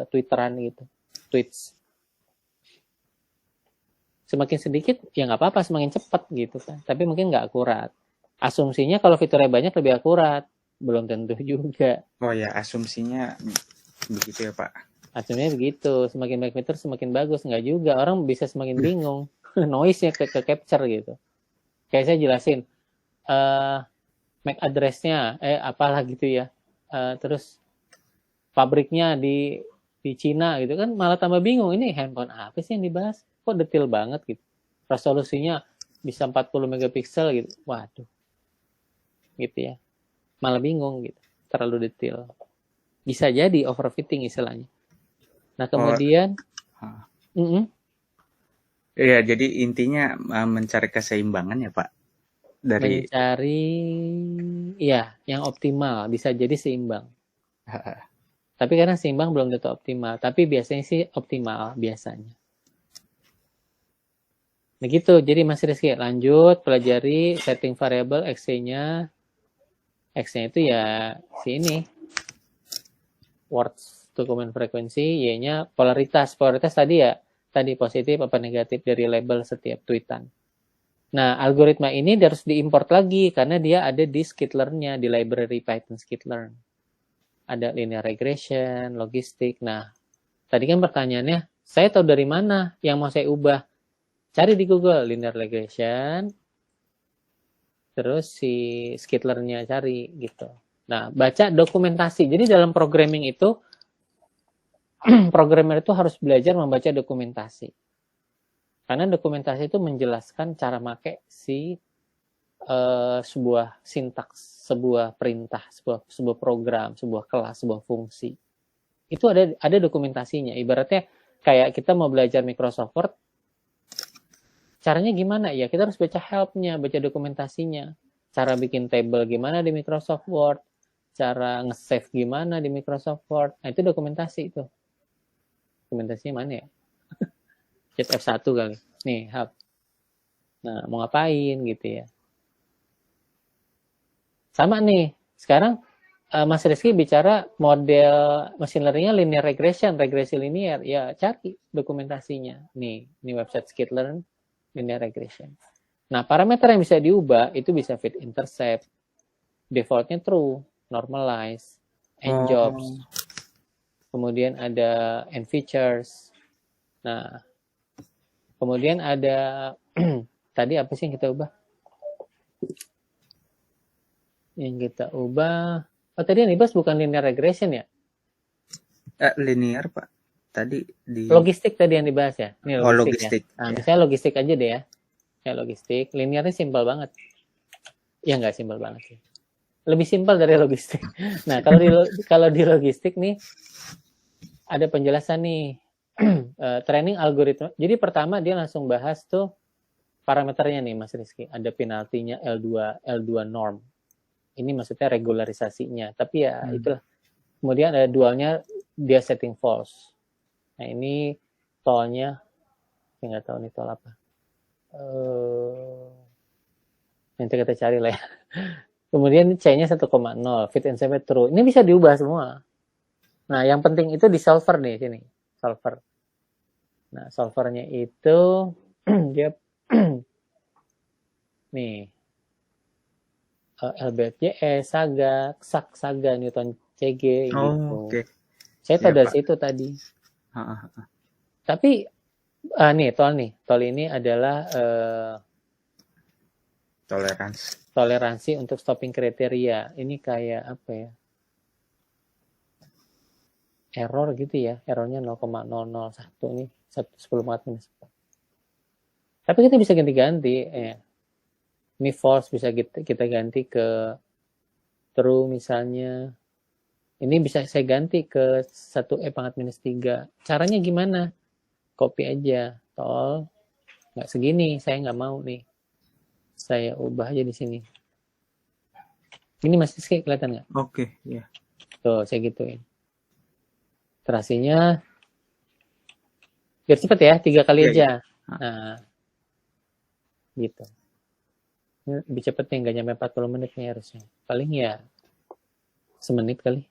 twitteran gitu. Tweets. Semakin sedikit ya nggak apa-apa, semakin cepat gitu kan. Tapi mungkin nggak akurat. Asumsinya kalau fiturnya banyak lebih akurat, belum tentu juga. Oh ya, asumsinya begitu ya Pak. Asumsinya begitu, semakin banyak fitur semakin bagus, nggak juga. Orang bisa semakin bingung, noise-nya ke capture gitu. Kayak saya jelasin, MAC address-nya, apalah gitu ya. Terus pabriknya di Cina gitu kan, malah tambah bingung. Ini handphone apa sih yang dibahas? Kok detail banget gitu. Resolusinya bisa 40 megapiksel gitu. Waduh. Gitu ya. Malah bingung gitu. Terlalu detail. Bisa jadi overfitting istilahnya. Nah, kemudian Iya, jadi intinya mencari keseimbangan ya Pak. Dari mencari ya yang optimal, bisa jadi seimbang. Tapi karena seimbang belum tentu optimal, tapi biasanya sih optimal biasanya. Nah gitu, jadi Mas Rizky lanjut pelajari setting variable X-nya. X-nya itu ya sini. Words dokumen frekuensi, Y-nya polaritas. Polaritas tadi ya, tadi positif apa negatif dari label setiap tweetan. Nah, algoritma ini harus diimport lagi karena dia ada di skitlearn-nya, di library Python skitlearn. Ada linear regression, logistik. Nah, tadi kan pertanyaannya, saya tahu dari mana yang mau saya ubah? Cari di Google linear regression, terus si skitlearn-nya cari gitu. Nah, baca dokumentasi. Jadi dalam programming itu, programmer itu harus belajar membaca dokumentasi. Karena dokumentasi itu menjelaskan cara make si sebuah sintaks, sebuah perintah, sebuah program, sebuah kelas, sebuah fungsi. Itu ada dokumentasinya. Ibaratnya kayak kita mau belajar Microsoft Word, caranya gimana? Ya kita harus baca help-nya, baca dokumentasinya. Cara bikin table gimana di Microsoft Word, cara nge-save gimana di Microsoft Word. Nah, itu dokumentasi itu. Dokumentasinya mana ya? Chat F1 kali. Nih, help. Nah, mau ngapain gitu ya. Sama nih, sekarang Mas Rizky bicara model machine learning-nya linear regression, regresi linear. Ya, cari dokumentasinya. Nih, ini website skitlearn, linear regression. Nah, parameter yang bisa diubah itu bisa fit intercept, defaultnya true, normalize, and jobs. Kemudian ada end features. Nah, kemudian ada tadi apa sih yang kita ubah? Yang kita ubah, oh tadi yang dibahas bukan linear regression ya? Linear Pak. Tadi di logistik tadi yang dibahas ya. Ini logistik, logistik. Ya. Nah, misalnya logistik aja deh ya. Ya logistik, linearnya simpel banget. Ya nggak simpel banget sih. lebih simpel dari logistik. Nah, kalau di logistik nih ada penjelasan nih training algoritma. Jadi pertama dia langsung bahas tuh parameternya nih Mas Rizky. Ada penaltinya L2 norm. Ini maksudnya regularisasinya. Tapi ya itulah. Kemudian ada dualnya dia setting false. Nah ini tolnya, saya nggak tahu nih tol apa. Nanti kita cari lah ya. Kemudian C-nya 1,0, fit and safe true. Ini bisa diubah semua. Nah yang penting itu di solver nih sini. Solver. Nah solvernya itu dia nih LBFJS, Saga, Newton CG gitu. Oke. Saya tahu Iya, dari Pak. situ tadi. Ah. Tapi tol ini adalah toleransi untuk stopping kriteria. Ini kayak apa ya? Error gitu ya. Errornya 0,001 nih, 10 Tapi kita bisa ganti-ganti. Ini false bisa kita ganti ke true misalnya. Ini bisa saya ganti ke 1E⁻⁻3. Caranya gimana? Copy aja. Tol. Nggak segini. Saya nggak mau nih. Saya ubah aja di sini. Ini masih kelihatan nggak? Oke, ya. Tuh, saya gituin. Terasinya biar cepet ya, 3 kali aja. Nah, gitu. Ini lebih cepet nih, nggak nyampe 40 menit nih harusnya. Paling ya semenit kali.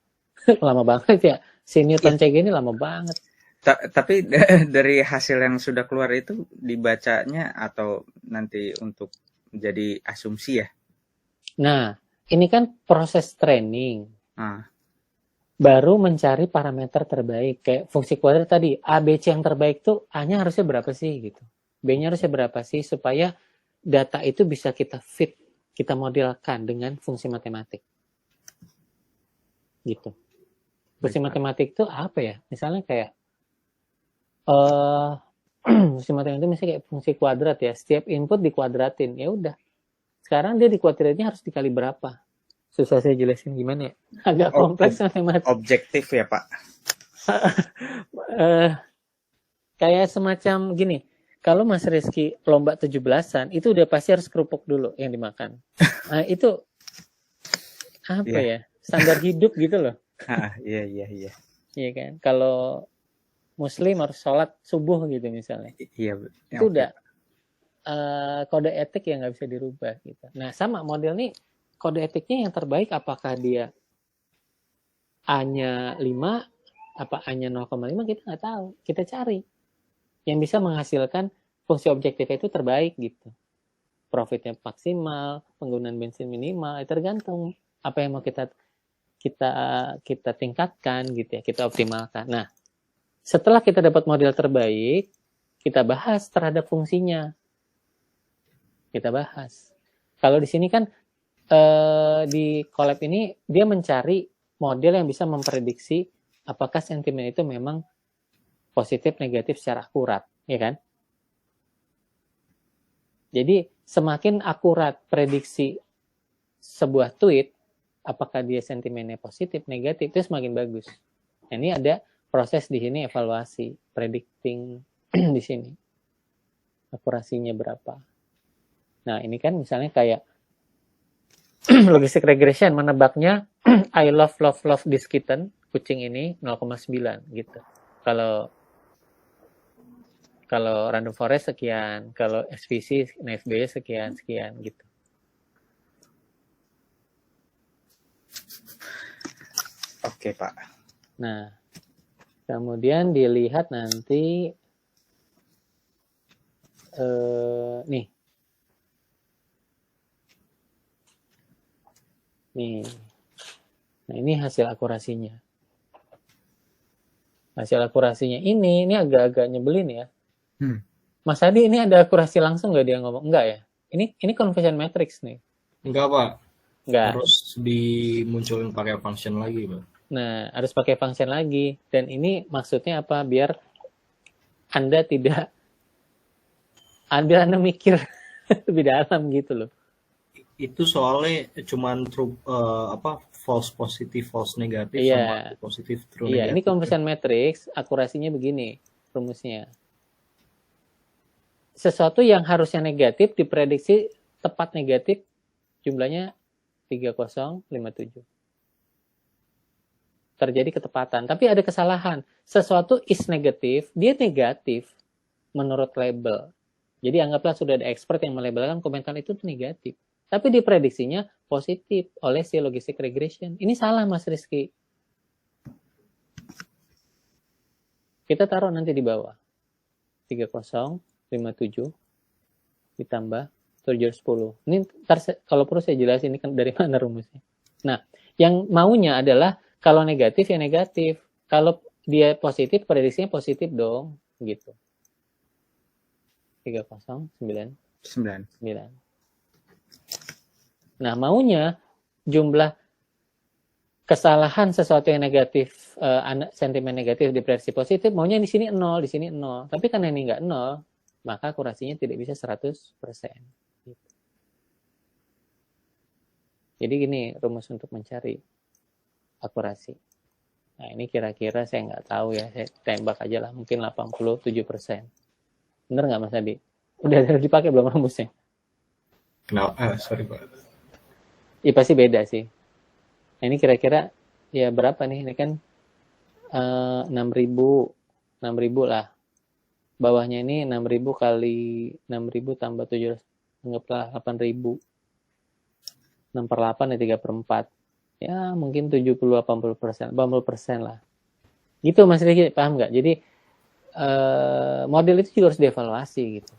Lama banget ya. Si Newton CG ini lama banget. Tapi dari hasil yang sudah keluar itu dibacanya atau nanti untuk jadi asumsi ya? Nah, ini kan proses training. Baru mencari parameter terbaik. Kayak fungsi kuadrat tadi, A, B, C yang terbaik tuh A-nya harusnya berapa sih gitu. B-nya harusnya berapa sih supaya data itu bisa kita fit, kita modelkan dengan fungsi matematik. Gitu. Fungsi matematik itu apa ya? Misalnya kayak fungsi matematik itu misalnya kayak fungsi kuadrat ya. Setiap input dikuadratin. Ya udah. Sekarang dia dikuadratinnya harus dikali berapa? Susah saya jelasin gimana ya? Agak kompleks matematik. Objektif ya, Pak. Kayak semacam gini. Kalau Mas Rizky lomba 17-an, itu udah pasti harus kerupuk dulu yang dimakan. Nah, itu apa ya? Standar hidup gitu loh. Iya. Iya kan? Kalau Muslim harus sholat subuh gitu misalnya. Iya. Itu udah kode etik yang nggak bisa dirubah gitu. Nah, sama model nih, kode etiknya yang terbaik apakah dia A-nya 5, apa A-nya 0,5 kita nggak tahu. Kita cari. Yang bisa menghasilkan fungsi objektifnya itu terbaik gitu. Profitnya maksimal, penggunaan bensin minimal, tergantung apa yang mau kita tingkatkan gitu ya, kita optimalkan. Nah, setelah kita dapat model terbaik, kita bahas terhadap fungsinya. Kita bahas. Kalau di sini kan di Colab ini dia mencari model yang bisa memprediksi apakah sentimen itu memang positif negatif secara akurat, ya kan? Jadi semakin akurat prediksi sebuah tweet, apakah dia sentimennya positif negatif, itu semakin bagus. Nah, ini ada proses di sini evaluasi, predicting di sini akurasinya berapa. Nah ini kan misalnya kayak logistic regression menebaknya I love this kitten, kucing ini 0,9 gitu. Kalau random forest sekian, kalau SVC, NFB sekian gitu. Oke, Pak. Nah, kemudian dilihat nanti nih. Nah, ini hasil akurasinya. Hasil akurasinya ini agak-agak nyebelin ya. Mas Adi, ini ada akurasi langsung nggak dia ngomong? Enggak ya? Ini conversion matrix nih. Enggak, Pak. Enggak. Harus dimunculin pakai function lagi, Pak. Nah, harus pakai function lagi. Dan ini maksudnya apa? Biar Anda tidak Anda mikir lebih dalam gitu loh. itu soalnya cuman true false positif, false negatif, Iya. sama positif true Iya, negatif. ini conversion matrix, akurasinya begini rumusnya. Sesuatu yang harusnya negatif diprediksi tepat negatif, jumlahnya 3057. Terjadi ketepatan, tapi ada kesalahan. Sesuatu is negatif, dia negatif menurut label. Jadi anggaplah sudah ada expert yang melabelkan komentar itu negatif. Tapi diprediksinya positif oleh si logistic regression. Ini salah, Mas Rizky. Kita taruh nanti di bawah. 3057 ditambah 710. Ini kalau perlu saya jelasin ini kan dari mana rumusnya. Nah, yang maunya adalah kalau negatif ya negatif. Kalau dia positif, prediksinya positif dong. Gitu. 3099. Nah, maunya jumlah kesalahan sesuatu yang negatif, sentimen negatif diprediksi positif, maunya di sini 0, di sini 0. Tapi karena ini nggak 0, maka akurasinya tidak bisa 100%. Gitu. Jadi gini rumus untuk mencari akurasi. Nah, ini kira-kira saya nggak tahu ya, saya tembak aja lah, mungkin 87%. Bener nggak Mas Adi? Udah dipakai belum rumusnya? Kenapa? Sorry Pak. Ya pasti beda sih. Nah, ini kira-kira ya berapa nih? Ini kan 6.000 lah. Bawahnya ini 6.000 kali 6.000 tambah 700, anggaplah 8.000. 6/8 ya 3/4. Ya mungkin 70-80%, 80% lah. Gitu Mas Riki, paham nggak? Jadi model itu juga harus dievaluasi gitu.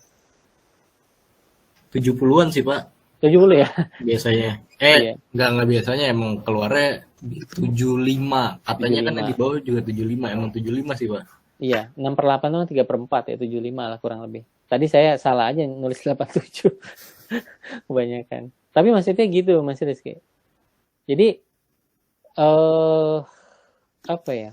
70-an sih Pak. 70 ya? Biasanya. Iya. Enggak biasanya, emang keluarnya 75. Katanya 75. kan di bawah juga 75. Emang 75 sih Pak. Iya, 6/8 itu 3/4 ya, 75 lah kurang lebih. Tadi saya salah aja nulis 87. Kebanyakan. Tapi maksudnya gitu Mas Rizky. Jadi apa ya?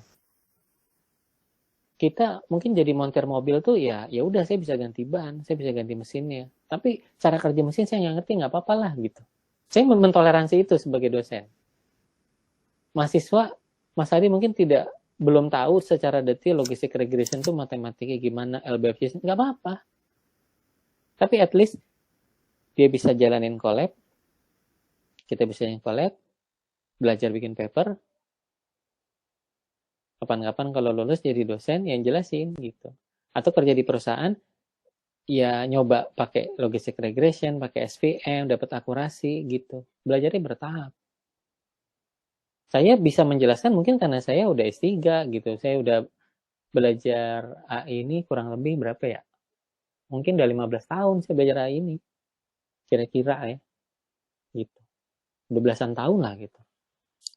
Kita mungkin jadi montir mobil tuh ya udah saya bisa ganti ban, saya bisa ganti mesinnya. Tapi cara kerja mesin saya nggak ngerti, nggak apa-apa lah gitu. Saya mentoleransi itu sebagai dosen. Mahasiswa, Mas Adi mungkin belum tahu secara detail logistic regression itu matematiknya gimana, LBFJ, nggak apa-apa. Tapi at least dia bisa jalanin collab, kita bisa jalanin collab, belajar bikin paper, kapan-kapan kalau lulus jadi dosen yang jelasin gitu. Atau kerja di perusahaan, ya nyoba pakai logistic regression, pakai SVM, dapat akurasi gitu. Belajarnya bertahap. Saya bisa menjelaskan mungkin karena saya udah S3 gitu. Saya udah belajar AI ini kurang lebih berapa ya? Mungkin udah 15 tahun saya belajar AI ini. Kira-kira ya. Gitu. 12-an tahun lah gitu.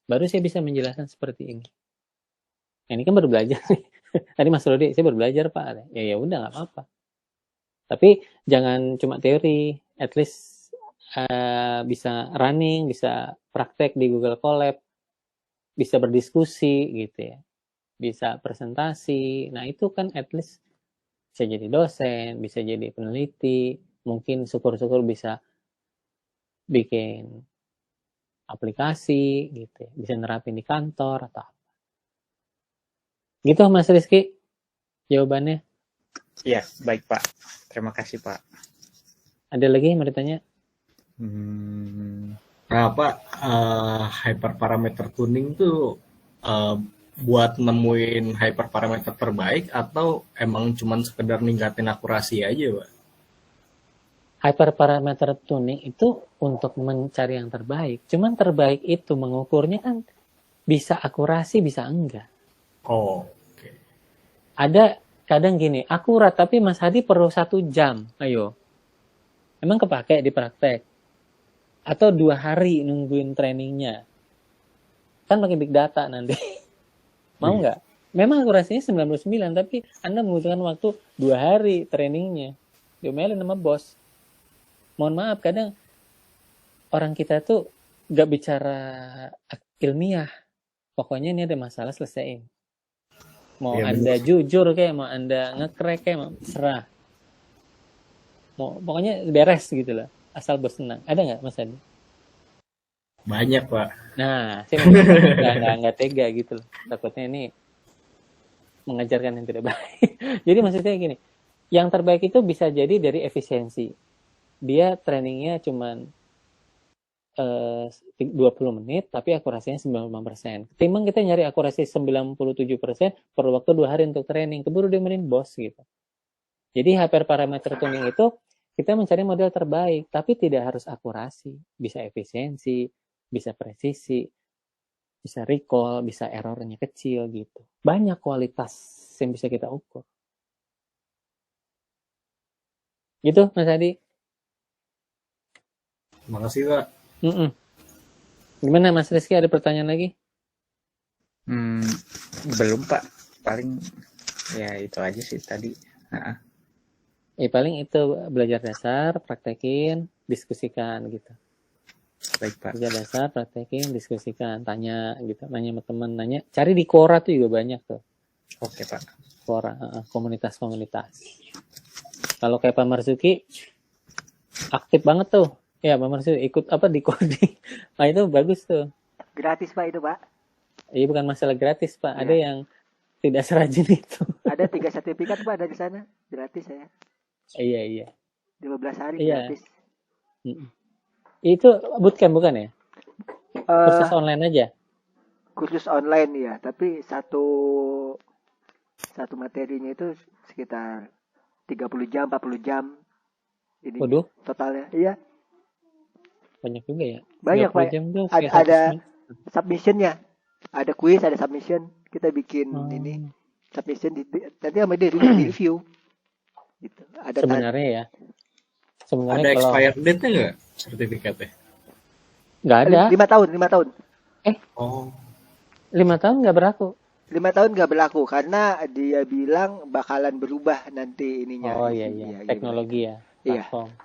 Baru saya bisa menjelaskan seperti ini. Ini kan baru belajar nih. Tadi Mas Rodi, saya baru belajar Pak. Ya udah nggak apa-apa. Tapi jangan cuma teori. At least bisa running, bisa praktek di Google Colab, bisa berdiskusi gitu ya. Bisa presentasi. Nah itu kan at least bisa jadi dosen, bisa jadi peneliti. Mungkin syukur-syukur bisa bikin aplikasi gitu ya. Bisa nerapin di kantor atau apa. Gitu Mas Rizky jawabannya. Iya, baik Pak. Terima kasih Pak. Ada lagi yang mau ditanya? Nah Pak, hyperparameter tuning tuh buat nemuin hyperparameter terbaik atau emang cuman sekedar ningkatin akurasi aja Pak? Hyperparameter tuning itu untuk mencari yang terbaik. Cuman terbaik itu mengukurnya kan bisa akurasi, bisa enggak. Oh, oke. Ada kadang gini, akurat tapi Mas Hadi perlu 1 jam. Ayo. Emang kepake di praktek? Atau 2 hari nungguin trainingnya? Kan pakai big data nanti. Mau nggak? Memang akurasinya 99, tapi Anda membutuhkan waktu 2 hari trainingnya. Diomelin sama bos. Mohon maaf, kadang orang kita tuh nggak bicara ilmiah. Pokoknya ini ada masalah, selesaiin. Mau ya, Anda jujur kayak, mau Anda nge-crack kayak, mau serah. Pokoknya beres gitu lah. Asal bos senang. Ada nggak Mas Adi? Banyak, Pak. Nah, saya nggak tega gitu loh. Takutnya ini mengajarkan yang tidak baik. Jadi maksudnya gini, yang terbaik itu bisa jadi dari efisiensi. Dia trainingnya cuman 20 menit, tapi akurasinya 95%. Ketimbang kita nyari akurasi 97%, perlu waktu 2 hari untuk training. Keburu dia main bos gitu. Jadi hyperparameter tuning itu kita mencari model terbaik, tapi tidak harus akurasi. Bisa efisiensi, bisa presisi, bisa recall, bisa errornya kecil gitu. Banyak kualitas yang bisa kita ukur. Gitu, Mas Adi. Terima kasih, Pak. Gimana, Mas Rizky? Ada pertanyaan lagi? Belum, Pak. Paling ya itu aja sih tadi. Paling itu belajar dasar, praktekin, diskusikan gitu. Baik, Pak. Belajar dasar, praktekin, diskusikan, tanya gitu, nanya sama teman, nanya. Cari di Quora tuh juga banyak tuh. Oke, Pak. Quora, komunitas-komunitas. Kalau kayak Pak Marzuki, aktif banget tuh. Ya, Pak Marzuki ikut di coding. Nah, itu bagus tuh. Gratis Pak itu Pak. Iya, bukan masalah gratis Pak. Ya. Ada yang tidak serajin itu. Ada 3 sertifikat Pak dari sana. Gratis saya. Iya. 15 hari Iya. gratis. Itu bootcamp bukan ya? Kursus online aja? Kursus online ya, tapi satu materinya itu sekitar 30 jam, 40 jam. Ini Waduh. totalnya. Iya. Banyak juga ya. Banyak Pak. Ada submissionnya. Ada quiz, ada submission. Kita bikin ini submission nanti sama dia di review. Gitu. Ada sebenarnya ada expired date-nya nggak sertifikatnya? Nggak ada. 5 tahun. 5 tahun nggak berlaku. 5 tahun nggak berlaku karena dia bilang bakalan berubah nanti ininya. Oh iya. Teknologi ya. Platform. Iya.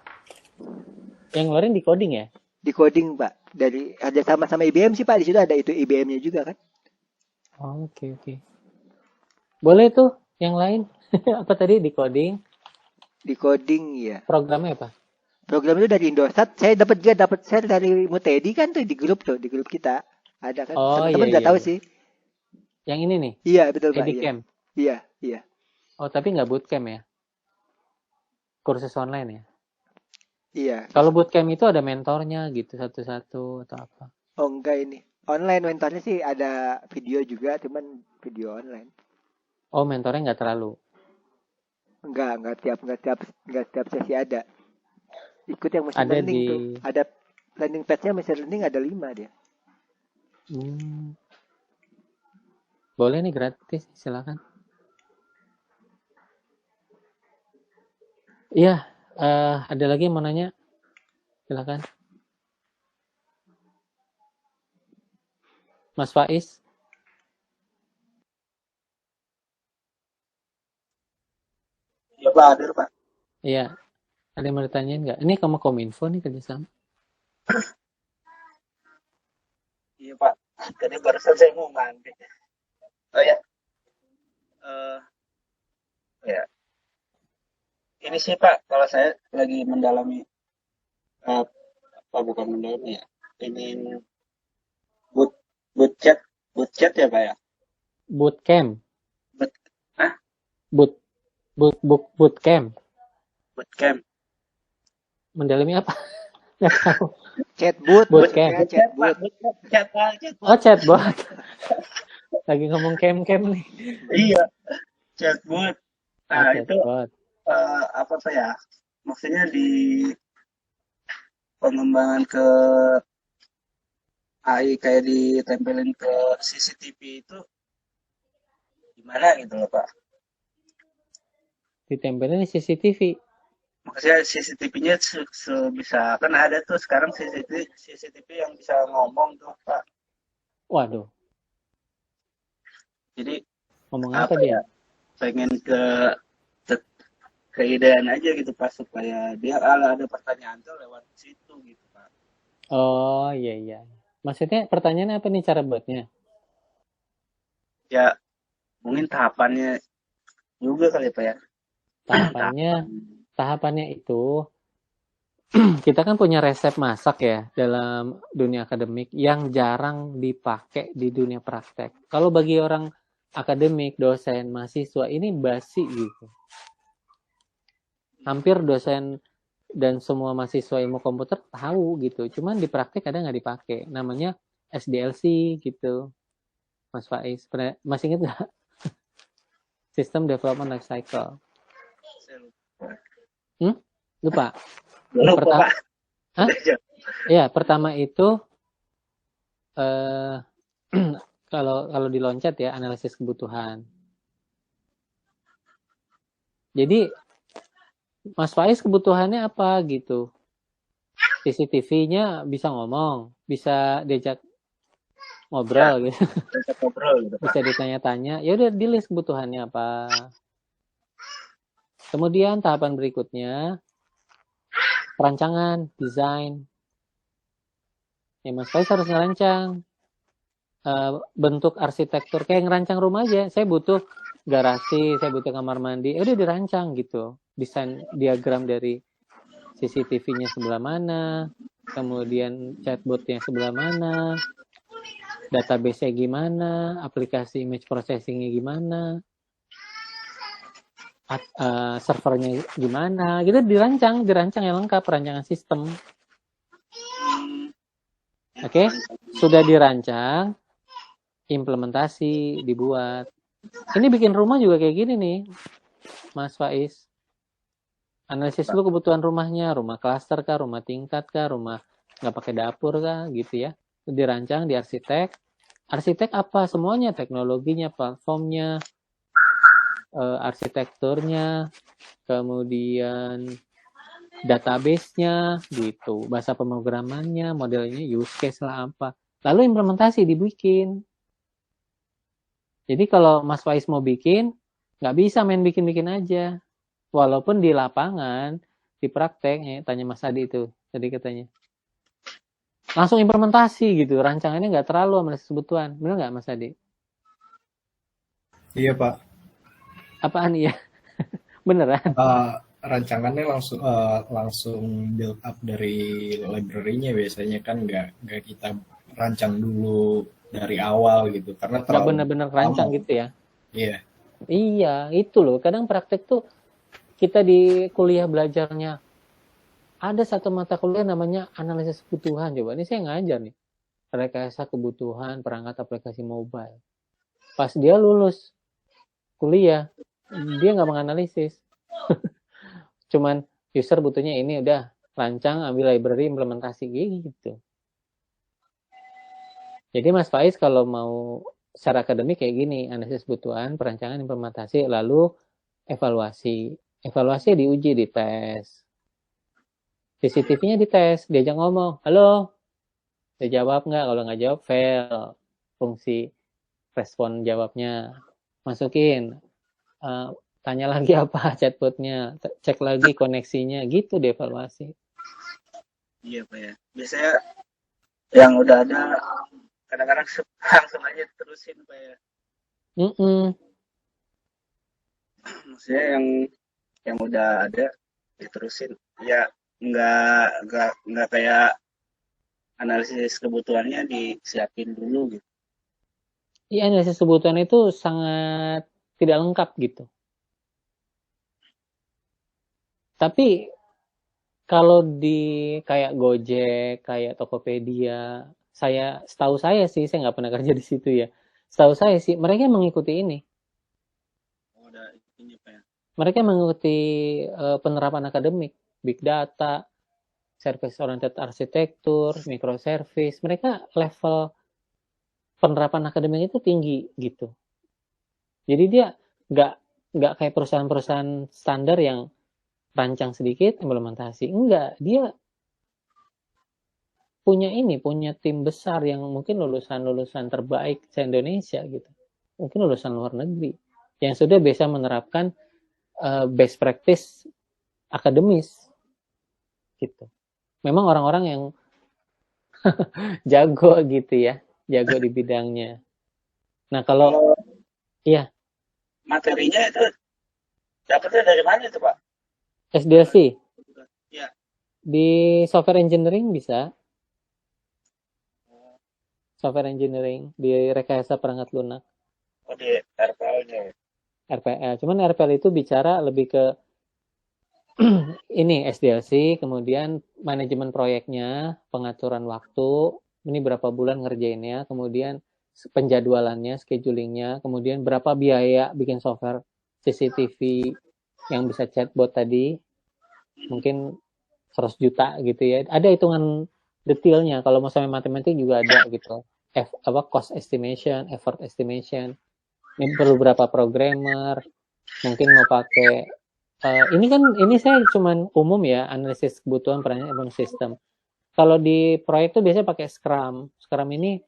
Yang ngeluarin di coding ya? Di coding Pak. Dari ada sama IBM sih Pak. Di situ ada itu IBM-nya juga kan. Oke. Boleh tuh yang lain. Apa tadi di coding? Di coding ya. Programnya apa? Program itu dari Indosat. Saya dapat share dari Mutedi kan tuh di grup kita. Ada kan. Teman-teman nggak tahu sih. Yang ini nih? Iya betul Pak. Edicamp. Iya. Oh tapi nggak bootcamp ya? Kursus online ya? Iya. Kalau bootcamp itu ada mentornya gitu satu-satu atau apa? Oh enggak ini. Online mentornya sih ada video juga, cuman video online. Oh mentornya nggak terlalu? Enggak tiap sesi ada. Ikut yang machine ada learning tuh. Ada landing page-nya machine learning ada 5 dia. Boleh nih gratis, silakan. Iya, ada lagi yang mau nanya? Silakan. Mas Faiz. Iya Pak, hadir Pak. Iya. Ada yang mau ditanyain nggak? Ini kamu Kominfo nih kerjasama? Iya Pak, tadi barusan saya mau mandi. Oh ya. Ya. Ini sih Pak, kalau saya lagi mendalami bukan mendalami ya. Ini boot chat ya Pak ya? Bootcamp. Bootcamp. Bootcamp. Mendalami apa? Nggak tahu. Chatbot. Bootcamp. Chatbot. Oh chatbot. Lagi ngomong camp nih. Iya. Chatbot. Nah itu chatbot. Apa Pak ya? Maksudnya di pengembangan ke AI kayak ditempelin ke CCTV itu gimana gitu loh Pak? Ditempelin di CCTV. Maksudnya CCTV-nya bisa kan ada tuh sekarang CCTV yang bisa ngomong tuh Pak. Waduh. Jadi ngomong apa dia? Pengen keidean aja gitu Pak supaya dia ada pertanyaan tuh lewat situ gitu Pak. Oh iya. Maksudnya pertanyaannya apa nih cara buatnya? Ya mungkin tahapannya juga kali Pak ya. Tahapannya itu kita kan punya resep masak ya dalam dunia akademik yang jarang dipakai di dunia praktek. Kalau bagi orang akademik, dosen, mahasiswa ini basi gitu. Hampir dosen dan semua mahasiswa ilmu komputer tahu gitu. Cuman di praktek kadang nggak dipakai. Namanya SDLC gitu. Mas Faiz, masih ingat nggak? System Development Life Cycle. Lupa. Lupa, Pak. Hah? Ya, pertama itu kalau diloncat ya analisis kebutuhan. Jadi Mas Faiz kebutuhannya apa gitu? CCTV-nya bisa ngomong, bisa diajak ngobrol gitu. Bisa ditanya-tanya. Ya udah di list kebutuhannya apa. Kemudian tahapan berikutnya perancangan, desain. Ya Mas Faiz harus ngerancang bentuk arsitektur kayak ngerancang rumah aja. Saya butuh garasi, saya butuh kamar mandi. Udah dirancang gitu. Desain diagram dari CCTV-nya sebelah mana, kemudian chatbot-nya sebelah mana, database-nya gimana, aplikasi image processing-nya gimana, servernya gimana, gitu dirancang yang lengkap, perancangan sistem. Oke, sudah dirancang, implementasi dibuat. Ini bikin rumah juga kayak gini nih, Mas Faiz. Analisis dulu kebutuhan rumahnya, rumah klaster kah, rumah tingkat kah, rumah nggak pakai dapur kah, gitu ya. Dirancang di arsitek. Arsitek apa? Semuanya, teknologinya, platformnya, arsitekturnya, kemudian database-nya, gitu, bahasa pemrogramannya, modelnya, use case lah apa. Lalu implementasi dibikin. Jadi kalau Mas Faiz mau bikin, nggak bisa main bikin-bikin aja. Walaupun di lapangan, di praktek, tanya Mas Adi itu, tadi katanya. Langsung implementasi gitu, rancangannya nggak terlalu sama kebutuhan. Benar nggak Mas Adi? Iya Pak. Apaan ya? Beneran? Rancangannya langsung build up dari library-nya biasanya kan nggak kita rancang dulu dari awal gitu karena nggak bener-bener rancang gitu ya? Iya. Iya, itu loh. Kadang praktek tuh kita di kuliah belajarnya ada satu mata kuliah namanya analisis kebutuhan. Coba ini saya ngajar nih, rekayasa kebutuhan perangkat aplikasi mobile. Pas dia lulus kuliah, dia nggak menganalisis. Cuman user butuhnya ini, udah rancang, ambil library, implementasi gitu. Jadi Mas Faiz kalau mau secara akademik kayak gini, analisis kebutuhan, perancangan, implementasi, lalu evaluasi. Evaluasi diuji, dites. CCTV-nya dites, diajak ngomong, halo, dia jawab nggak? Kalau nggak jawab, fail. Fungsi respon jawabnya. Masukin. Tanya lagi apa chatbotnya, cek lagi koneksinya, gitu dievaluasi. Iya Pak ya. Biasanya yang udah ada kadang-kadang langsung aja terusin Pak ya. Maksudnya yang udah ada diterusin. Ya nggak kayak analisis kebutuhannya disiapin dulu gitu. Iya, analisis kebutuhan itu sangat tidak lengkap gitu. Tapi kalau di kayak Gojek, kayak Tokopedia, setahu saya sih, saya nggak pernah kerja di situ ya. Setahu saya sih, mereka mengikuti ini. Udah ini Pak ya. Mereka mengikuti penerapan akademik, big data, service oriented arsitektur, microservice. Mereka level penerapan akademik itu tinggi gitu. Jadi dia nggak kayak perusahaan-perusahaan standar yang rancang sedikit, implementasi. Enggak, dia punya tim besar yang mungkin lulusan-lulusan terbaik se-Indonesia gitu. Mungkin lulusan luar negeri yang sudah bisa menerapkan best practice akademis gitu. Memang orang-orang yang jago gitu ya, jago di bidangnya. Nah, kalau iya, materinya itu dapetnya dari mana itu Pak? SDLC. Ya. Di software engineering bisa. Software engineering di rekayasa perangkat lunak. Oh, di RPL-nya. RPL. Cuman RPL itu bicara lebih ke ini SDLC, kemudian manajemen proyeknya, pengaturan waktu, ini berapa bulan ngerjainnya, kemudian penjadwalannya, schedulingnya, kemudian berapa biaya bikin software CCTV yang bisa chatbot tadi, mungkin 100 juta gitu ya. Ada hitungan detailnya, kalau mau sampai matematik juga ada gitu. Cost estimation, effort estimation, ini perlu berapa programmer, mungkin mau pakai ini saya cuman umum ya, analisis kebutuhan perannya sistem. Kalau di proyek tuh biasanya pakai Scrum. Scrum ini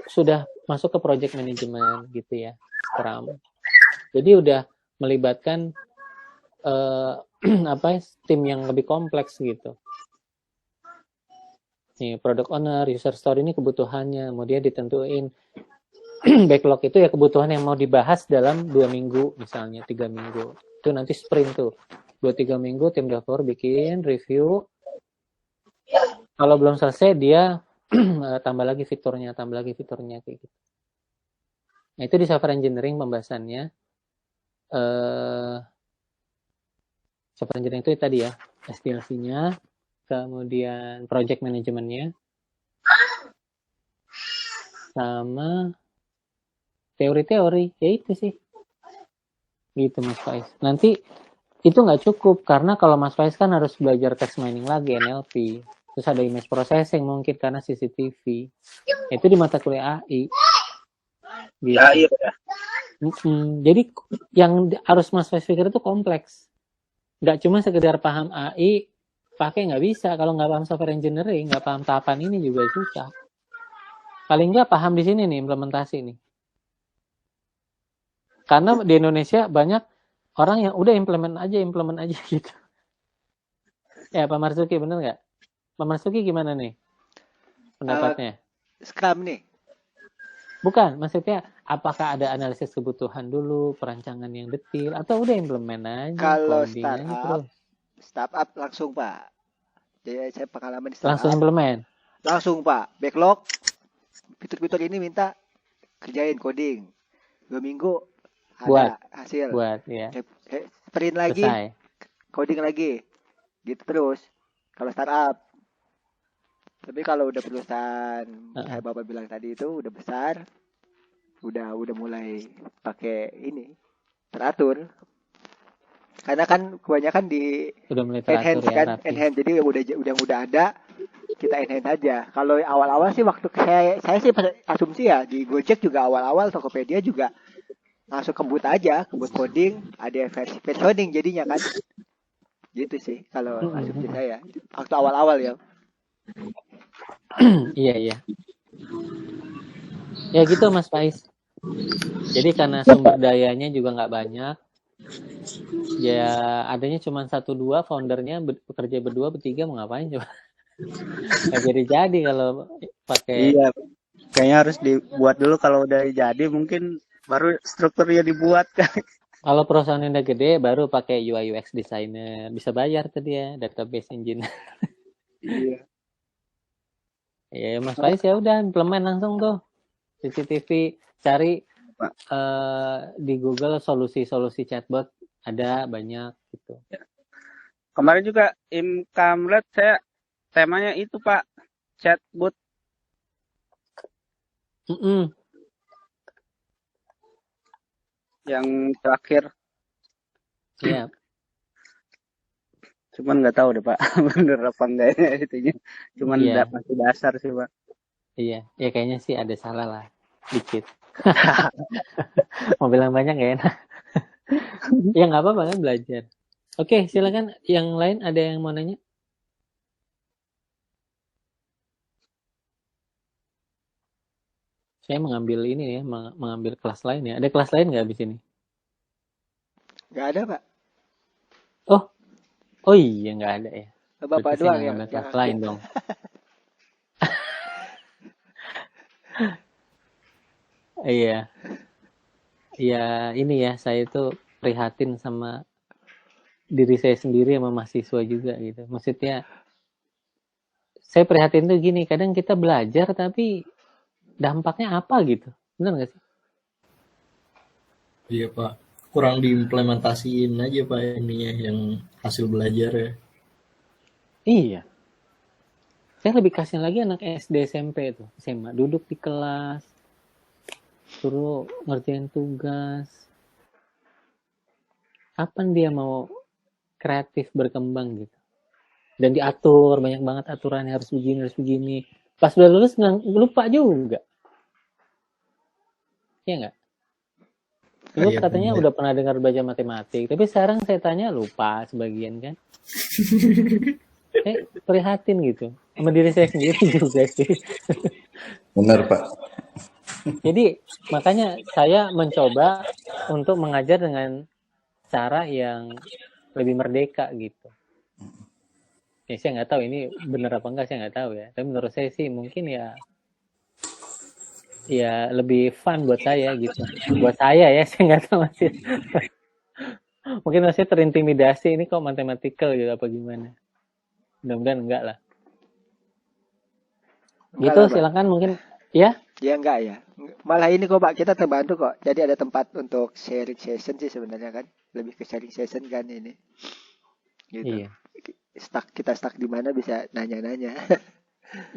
sudah masuk ke project management gitu ya, Scrum. Jadi udah melibatkan tim yang lebih kompleks gitu. Nih, product owner, user story ini kebutuhannya, kemudian ditentuin backlog itu ya kebutuhan yang mau dibahas dalam 2 minggu misalnya, 3 minggu. Itu nanti sprint tuh 2-3 minggu tim developer bikin review, kalau belum selesai dia tambah lagi fiturnya kayak gitu. Nah itu di software engineering pembahasannya. Software engineering itu tadi ya, SDLC-nya, kemudian project manajemennya, sama teori-teori, ya itu sih gitu Mas Faiz. Nanti itu nggak cukup, karena kalau Mas Faiz kan harus belajar text mining lagi, NLP, terus ada image processing mungkin karena CCTV, itu di mata kuliah AI gitu. AI ya. Jadi yang harus Mas Faiz pikir itu kompleks, nggak cuma sekedar paham AI pakai, nggak bisa. Kalau nggak paham software engineering, nggak paham tahapan ini juga susah. Paling nggak paham di sini nih, implementasi nih. Karena di Indonesia banyak orang yang udah implement aja gitu. Ya Pak Marzuki, bener nggak? Pak Marzuki gimana nih pendapatnya? Scrum nih. Bukan, maksudnya apakah ada analisis kebutuhan dulu, perancangan yang detail, atau udah implement aja? Kalau coding aja terus. startup langsung Pak. Jadi saya pengalaman di startup. Langsung implement. Langsung Pak. Backlog, fitur-fitur ini minta kerjain coding. 2 minggu ada hasil. Buat ya. Sprint lagi, selesai. coding lagi. Gitu terus. Kalau startup. Tapi kalau udah perusahaan kayak Bapak bilang tadi itu udah besar, udah mulai pakai ini teratur. Karena kan kebanyakan di udah mulai teratur enhance ya, kan, rapi. enhance. Jadi udah ada, kita enhance aja. Kalau awal-awal sih waktu saya sih asumsi ya di Gojek juga awal-awal Tokopedia juga langsung kebut coding, ada versioning jadinya kan. Gitu sih kalau asumsi saya. Waktu awal-awal ya. Iya. Ya gitu Mas Faiz. Jadi karena sumber dayanya juga nggak banyak, ya adanya cuma 1-2 foundernya bekerja berdua bertiga, mau ngapain coba? Nggak jadi kalau pakai. Iya, kayaknya harus dibuat dulu, kalau udah jadi mungkin baru strukturnya dibuat kan. Kalau perusahaan udah gede baru pakai UI UX designer, bisa bayar tuh dia, database engineer. Iya. Ya Mas Faiz ya udah implement langsung tuh CCTV, cari di Google solusi chatbot, ada banyak gitu. Kemarin juga Imkamlet saya temanya itu Pak, chatbot. Yang terakhir. Iya. Cuman nggak tahu deh Pak, bener apa enggaknya itunya. Cuman masih dasar sih Pak. Iya, ya kayaknya sih ada salah lah, dikit. Mau bilang banyak gak enak. Ya nggak apa-apa kan, belajar. Oke, silakan yang lain, ada yang mau nanya? Saya mengambil ini ya, mengambil kelas lain ya. Ada kelas lain nggak habis ini? Nggak ada Pak. Oh iya, nggak ada ya. Bapak doang yang kelas lain dong. Iya, ini ya, saya itu prihatin sama diri saya sendiri sama mahasiswa juga gitu. Maksudnya saya prihatin tuh gini, kadang kita belajar tapi dampaknya apa gitu, benar nggak sih? Iya Pak, kurang diimplementasiin aja Pak ininya yang hasil belajar ya. Iya. Saya lebih kasihan lagi anak SD SMP tuh, SMA duduk di kelas, suruh ngerjain tugas. Kapan dia mau kreatif berkembang gitu? Dan diatur, banyak banget aturannya, harus begini. Pas udah lulus lupa juga. Iya nggak? Dulu Iya, katanya bener. udah pernah dengar belajar matematik, tapi sekarang saya tanya lupa sebagian kan. Saya prihatin gitu. Sama diri saya sendiri juga sih. Benar Pak. Jadi makanya saya mencoba untuk mengajar dengan cara yang lebih merdeka gitu. Ya saya nggak tahu ini benar apa enggak, saya nggak tahu ya. Tapi menurut saya sih mungkin ya lebih fun buat saya gitu. Buat saya ya, saya nggak tahu masih. Mungkin masih terintimidasi ini kok mathematical gitu apa gimana. Mudah-mudahan enggak lah. Enggak Gitu lah, Pak. silakan mungkin ya. Ya enggak ya. Malah ini kok Pak, kita terbantu kok. Jadi ada tempat untuk sharing session sih sebenarnya kan. Lebih ke sharing session kan ini. Gitu. Iya. Kita stuck di mana bisa nanya-nanya.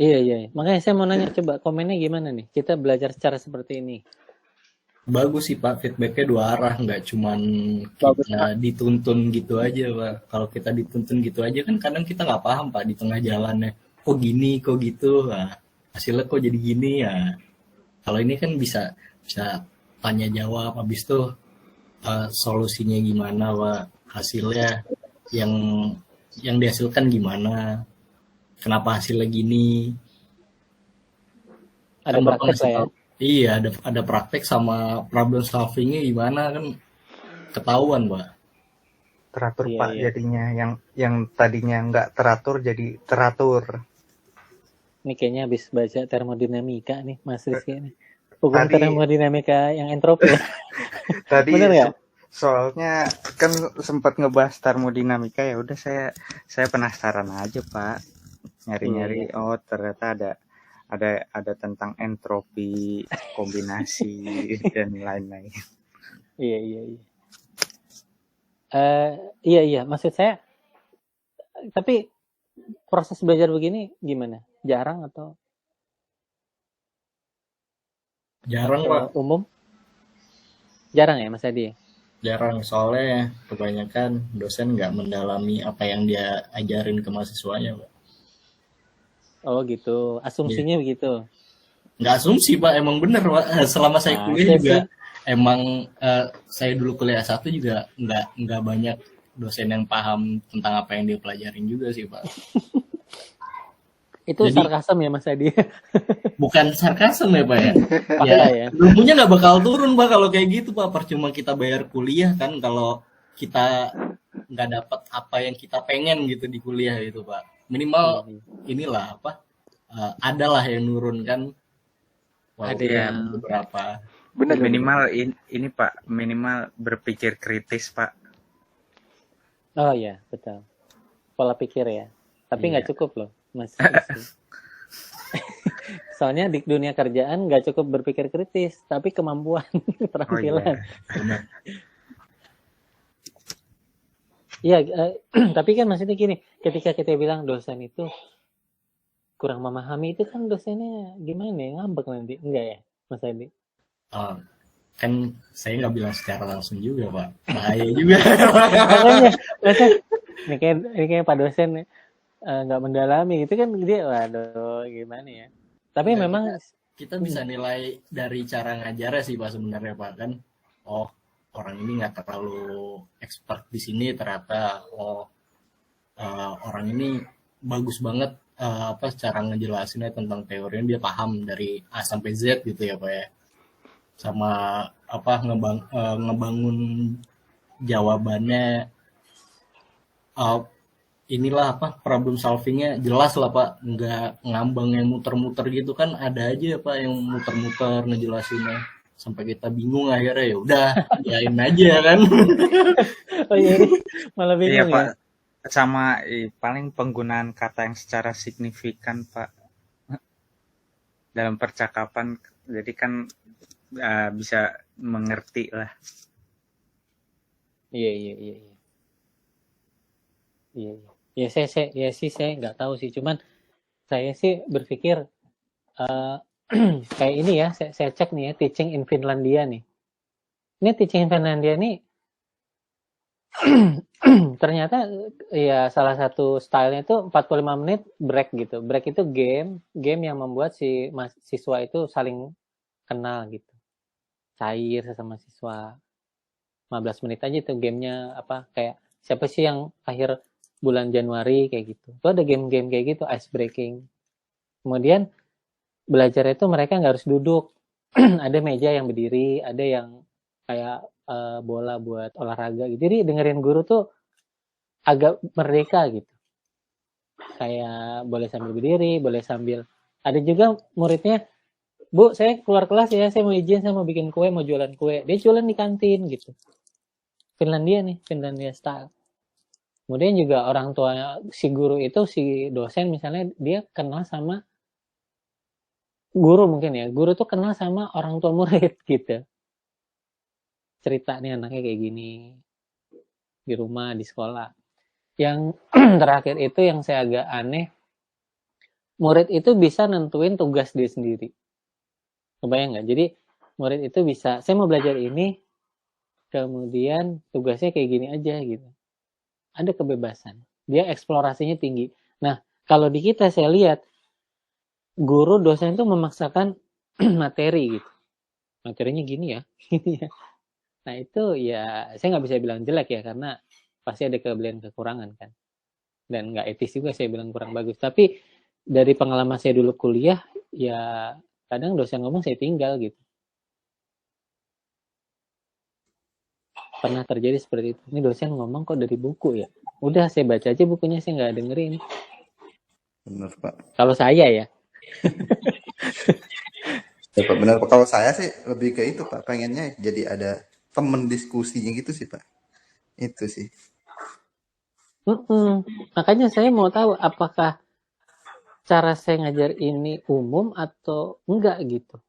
Iya. Makanya saya mau nanya coba komennya gimana nih? Kita belajar secara seperti ini. Bagus sih Pak, feedbacknya dua arah, nggak cuman kita dituntun gitu aja Pak. Kalau kita dituntun gitu aja kan kadang kita nggak paham Pak di tengah jalannya. Kok gini, kok gitu, nah, hasilnya kok jadi gini ya. Kalau ini kan bisa tanya jawab, habis itu solusinya gimana Pak, hasilnya yang dihasilkan gimana, kenapa hasilnya gini. Ada Kan Bapak praktek ngasih lah ya. tahu. Iya, ada praktek sama problem solvingnya gimana kan ketahuan Pak. Teratur Iya, Pak iya. jadinya yang tadinya nggak teratur jadi teratur. Ini kayaknya habis baca termodinamika nih Mas Rizky nih. Hukum Tadi- termodinamika yang entropi ya. Tadi Bener ya? soalnya kan sempat ngebahas termodinamika, ya udah saya penasaran aja Pak, nyari-nyari. Iya. Oh ternyata ada tentang entropi, kombinasi dan lain-lain. Iya. Iya. Maksud saya, tapi proses belajar begini gimana? Jarang atau Jarang Pak, umum? Jarang ya Mas Adi? jarang soalnya kebanyakan dosen nggak mendalami apa yang dia ajarin ke mahasiswanya Pak. Oh gitu. Asumsinya begitu. Nggak asumsi Pak, emang bener Pak. Selama saya Nah, kuliah iya juga sih. emang saya dulu kuliah S1 juga nggak banyak dosen yang paham tentang apa yang dia pelajarin juga sih Pak. Itu Jadi- sarkasem ya Mas Adi? Bukan sarkasem ya Pak ya. Ya. Ilmunya nggak bakal turun Pak kalau kayak gitu Pak. Percuma kita bayar kuliah kan kalau kita nggak dapat apa yang kita pengen gitu di kuliah itu Pak. Minimal inilah apa? Adalah yang nurun kan. Ada Walaupun yang beberapa. Benar. Minimal ini Pak, minimal berpikir kritis Pak. Oh ya, betul. Pola pikir ya. Tapi nggak cukup loh, Mas. Soalnya di dunia kerjaan nggak cukup berpikir kritis, tapi kemampuan keterampilan. Benar. Iya, tapi kan maksudnya gini, ketika kita bilang dosen itu kurang memahami, itu kan dosennya gimana ya, ngambek nanti, enggak ya, Mas Adi? Kan saya nggak bilang secara langsung juga Pak. Bahaya juga. Makanya, ini kayak Pak dosen nggak mendalami, itu kan dia, waduh, gimana ya. Tapi Nggak, memang kita bisa nilai dari cara ngajarnya sih Pak sebenarnya Pak kan. Oh, orang ini nggak terlalu expert di sini ternyata. Orang ini bagus banget cara ngejelasinnya tentang teorinya, dia paham dari A sampai Z gitu ya Pak ya. Sama ngebangun jawabannya, inilah problem solvingnya jelas lah Pak, nggak ngambang yang muter-muter gitu kan, ada aja Pak yang muter-muter ngejelasinnya. sampai kita bingung akhirnya ya udah yain aja kan. Oh iya, malah Iya bingung Pak, ya. sama paling penggunaan kata yang secara signifikan Pak dalam percakapan, jadi kan bisa mengerti lah. Iya. Ya saya nggak tahu sih, cuman saya sih berpikir kayak ini ya, saya cek nih ya, teaching in Finlandia nih. Ini teaching in Finlandia nih ternyata ya salah satu stylenya itu 45 menit break gitu. Break itu game yang membuat si siswa itu saling kenal gitu. Cair sesama siswa. 15 menit aja itu gamenya apa, kayak siapa sih yang akhir bulan Januari kayak gitu. Itu ada game-game kayak gitu, ice breaking. Kemudian belajar itu mereka nggak harus duduk. Ada meja yang berdiri, ada yang kayak bola buat olahraga gitu. Jadi dengerin guru tuh agak merdeka gitu. Kayak boleh sambil berdiri, boleh sambil. Ada juga muridnya, Bu, saya keluar kelas ya, saya mau izin, saya mau bikin kue, mau jualan kue. Dia jualan di kantin gitu. Finlandia nih, Finlandia style. Kemudian juga orang tua si guru itu, si dosen misalnya, dia kenal sama guru mungkin ya. Guru tuh kenal sama orang tua murid gitu. Cerita nih anaknya kayak gini. Di rumah, di sekolah. Yang terakhir itu yang saya agak aneh, murid itu bisa nentuin tugas dia sendiri. Kebayang nggak? Jadi murid itu bisa, saya mau belajar ini, kemudian tugasnya kayak gini aja gitu. Ada kebebasan. Dia eksplorasinya tinggi. Nah, kalau di kita saya lihat, guru dosen itu memaksakan materi gitu. Materinya gini ya. Nah itu ya, saya nggak bisa bilang jelek ya, karena pasti ada kelebihan kekurangan kan. Dan nggak etis juga saya bilang kurang bagus. Tapi dari pengalaman saya dulu kuliah, ya kadang dosen ngomong saya tinggal gitu. Pernah terjadi seperti itu. Ini dosen ngomong kok dari buku ya. Udah saya baca aja bukunya, saya nggak dengerin. Benar Pak. Kalau saya ya. Ya Pak, benar Pak. Kalau saya sih lebih ke itu Pak, pengennya jadi ada temen diskusinya gitu sih Pak. Itu sih. Makanya saya mau tahu apakah cara saya ngajar ini umum atau enggak gitu.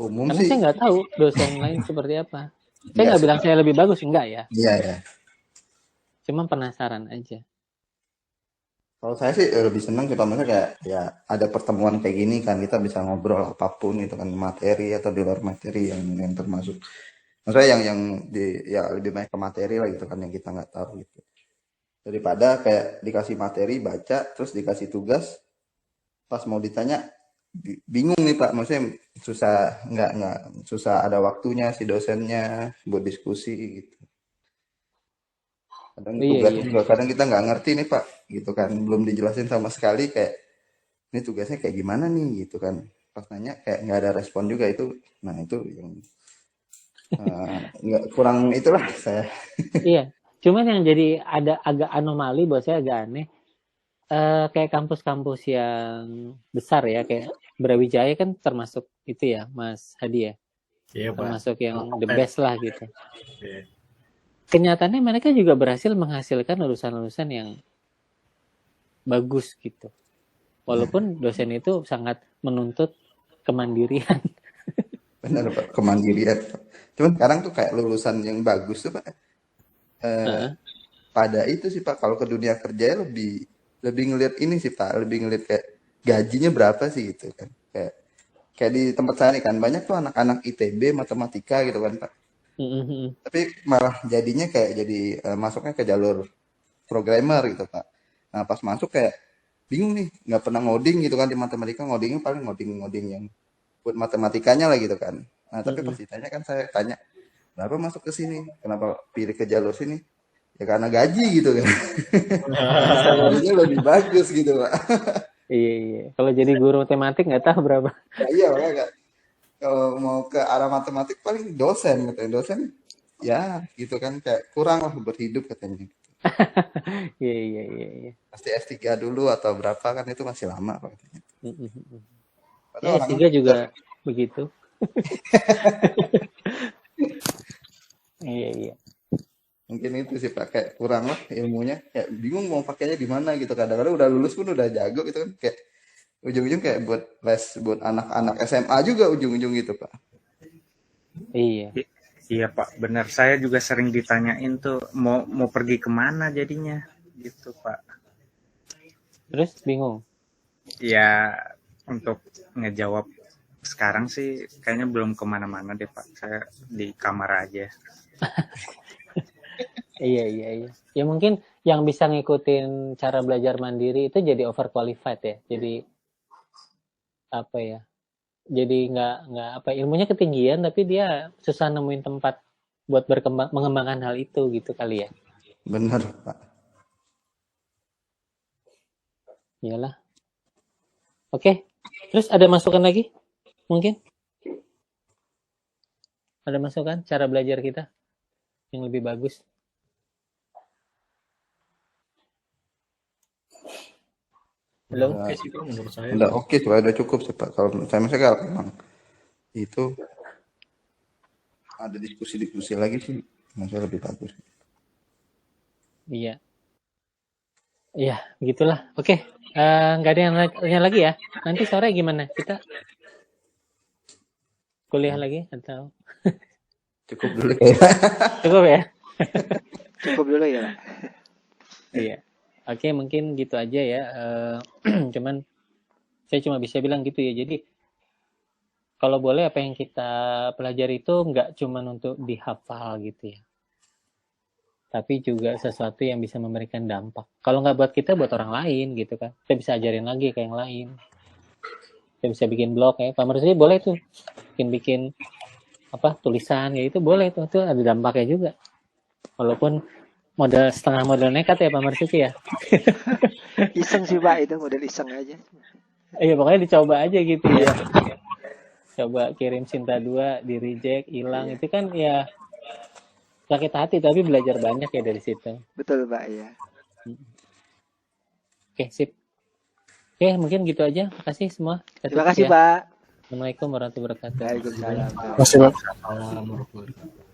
Umum Karena sih. saya nggak tahu dosen lain seperti apa. Saya nggak bilang saya lebih bagus, enggak ya. Iya ya. Cuma penasaran aja. Kalau saya sih lebih senang kita misalnya kayak ya ada pertemuan kayak gini kan, kita bisa ngobrol apapun itu kan, materi atau di luar materi yang termasuk. Maksudnya yang di ya lebih banyak ke materi lah gitu kan, yang kita nggak tahu gitu. Daripada kayak dikasih materi baca terus dikasih tugas pas mau ditanya bingung nih Pak, maksudnya nggak susah ada waktunya si dosennya buat diskusi gitu. Kadang tugasnya juga kadang kita nggak ngerti nih Pak gitu kan, belum dijelasin sama sekali, kayak ini tugasnya kayak gimana nih gitu kan, pas nanya kayak nggak ada respon juga itu. Nah itu yang nggak kurang itulah saya. Iya, cuman yang jadi ada agak anomali buat saya, agak aneh, kayak kampus-kampus yang besar ya, kayak Brawijaya kan termasuk itu ya Mas Hadi ya, termasuk yang the best lah gitu. Kenyataannya mereka juga berhasil menghasilkan lulusan-lulusan yang bagus gitu, walaupun dosen itu sangat menuntut kemandirian. Benar Pak, kemandirian Pak. Cuman sekarang tuh kayak lulusan yang bagus tuh Pak, pada itu sih Pak, kalau ke dunia kerja lebih ngelihat ini sih Pak, lebih ngelihat kayak gajinya berapa sih gitu kan, kayak di tempat saya nih kan banyak tuh anak-anak ITB matematika gitu kan Pak. Tapi malah jadinya kayak jadi masuknya ke jalur programmer gitu Pak. Nah pas masuk kayak bingung nih, nggak pernah ngoding gitu kan di matematika, ngodingnya paling ngoding yang buat matematikanya lah gitu kan. Nah tapi pas ditanya kan, saya tanya kenapa masuk ke sini, kenapa pilih ke jalur sini, ya karena gaji gitu kan. Salarinya lebih bagus gitu Pak. Iya. Kalau jadi guru matematik nggak tahu berapa. Ya, iya makanya kalau mau ke arah matematik paling dosen katanya, dosen ya gitu kan, kayak kurang lah berhidup katanya. Iya. Pasti S3 dulu atau berapa kan, itu masih lama Pak katanya. Ya, S3 juga begitu. Iya. Mungkin itu sih Pak, kayak kurang lah ilmunya, kayak bingung mau pakainya di mana gitu. Kadang-kadang udah lulus pun udah jago gitu kan, kayak ujung-ujung kayak buat les buat anak-anak SMA juga ujung-ujung gitu Pak. Iya. Iya Pak, benar. Saya juga sering ditanyain tuh mau pergi kemana jadinya, gitu Pak. Terus bingung. Ya untuk ngejawab sekarang sih kayaknya belum kemana-mana deh Pak. Saya di kamar aja. Iya. Ya mungkin yang bisa ngikutin cara belajar mandiri itu jadi overqualified ya. Jadi apa ya? Jadi nggak apa ilmunya ketinggian tapi dia susah nemuin tempat buat mengembangkan hal itu gitu kali ya. Benar Pak. Iyalah. Oke. Terus ada masukan lagi? Mungkin? Ada masukan cara belajar kita yang lebih bagus? Halo? Oke sih Pak, menurut saya. Udah oke sih Pak, udah cukup sih Pak. Kalau saya kalau memang itu ada diskusi lagi sih, masih lebih bagus. Iya. Iya, begitulah. Oke. Nggak ada yang lain lagi ya? Nanti sore gimana? Kita kuliah lagi atau? Cukup dulu. Cukup ya? Cukup dulu ya. Iya. Oke, mungkin gitu aja ya. Cuman saya cuma bisa bilang gitu ya. Jadi kalau boleh apa yang kita pelajari itu nggak cuma untuk dihafal gitu ya. Tapi juga sesuatu yang bisa memberikan dampak. Kalau nggak buat kita, buat orang lain gitu kan. Kita bisa ajarin lagi ke yang lain. Kita bisa bikin blog ya. Pak Marsudi boleh tuh bikin tulisan ya itu boleh tuh ada dampaknya juga. Walaupun setengah model nekat ya Pak Marsudi ya. Iseng sih Pak, itu model iseng aja. Iya pokoknya dicoba aja gitu ya. Coba kirim Cinta 2 di reject, hilang itu kan ya sakit hati tapi belajar banyak ya dari situ. Betul Pak ya. Oke, sip. Oke, mungkin gitu aja. Makasih semua. Terima kasih Pak. Assalamualaikum warahmatullahi wabarakatuh. Waalaikumsalam. Masih Pak. Assalamualaikum warahmatullahi wabarakatuh.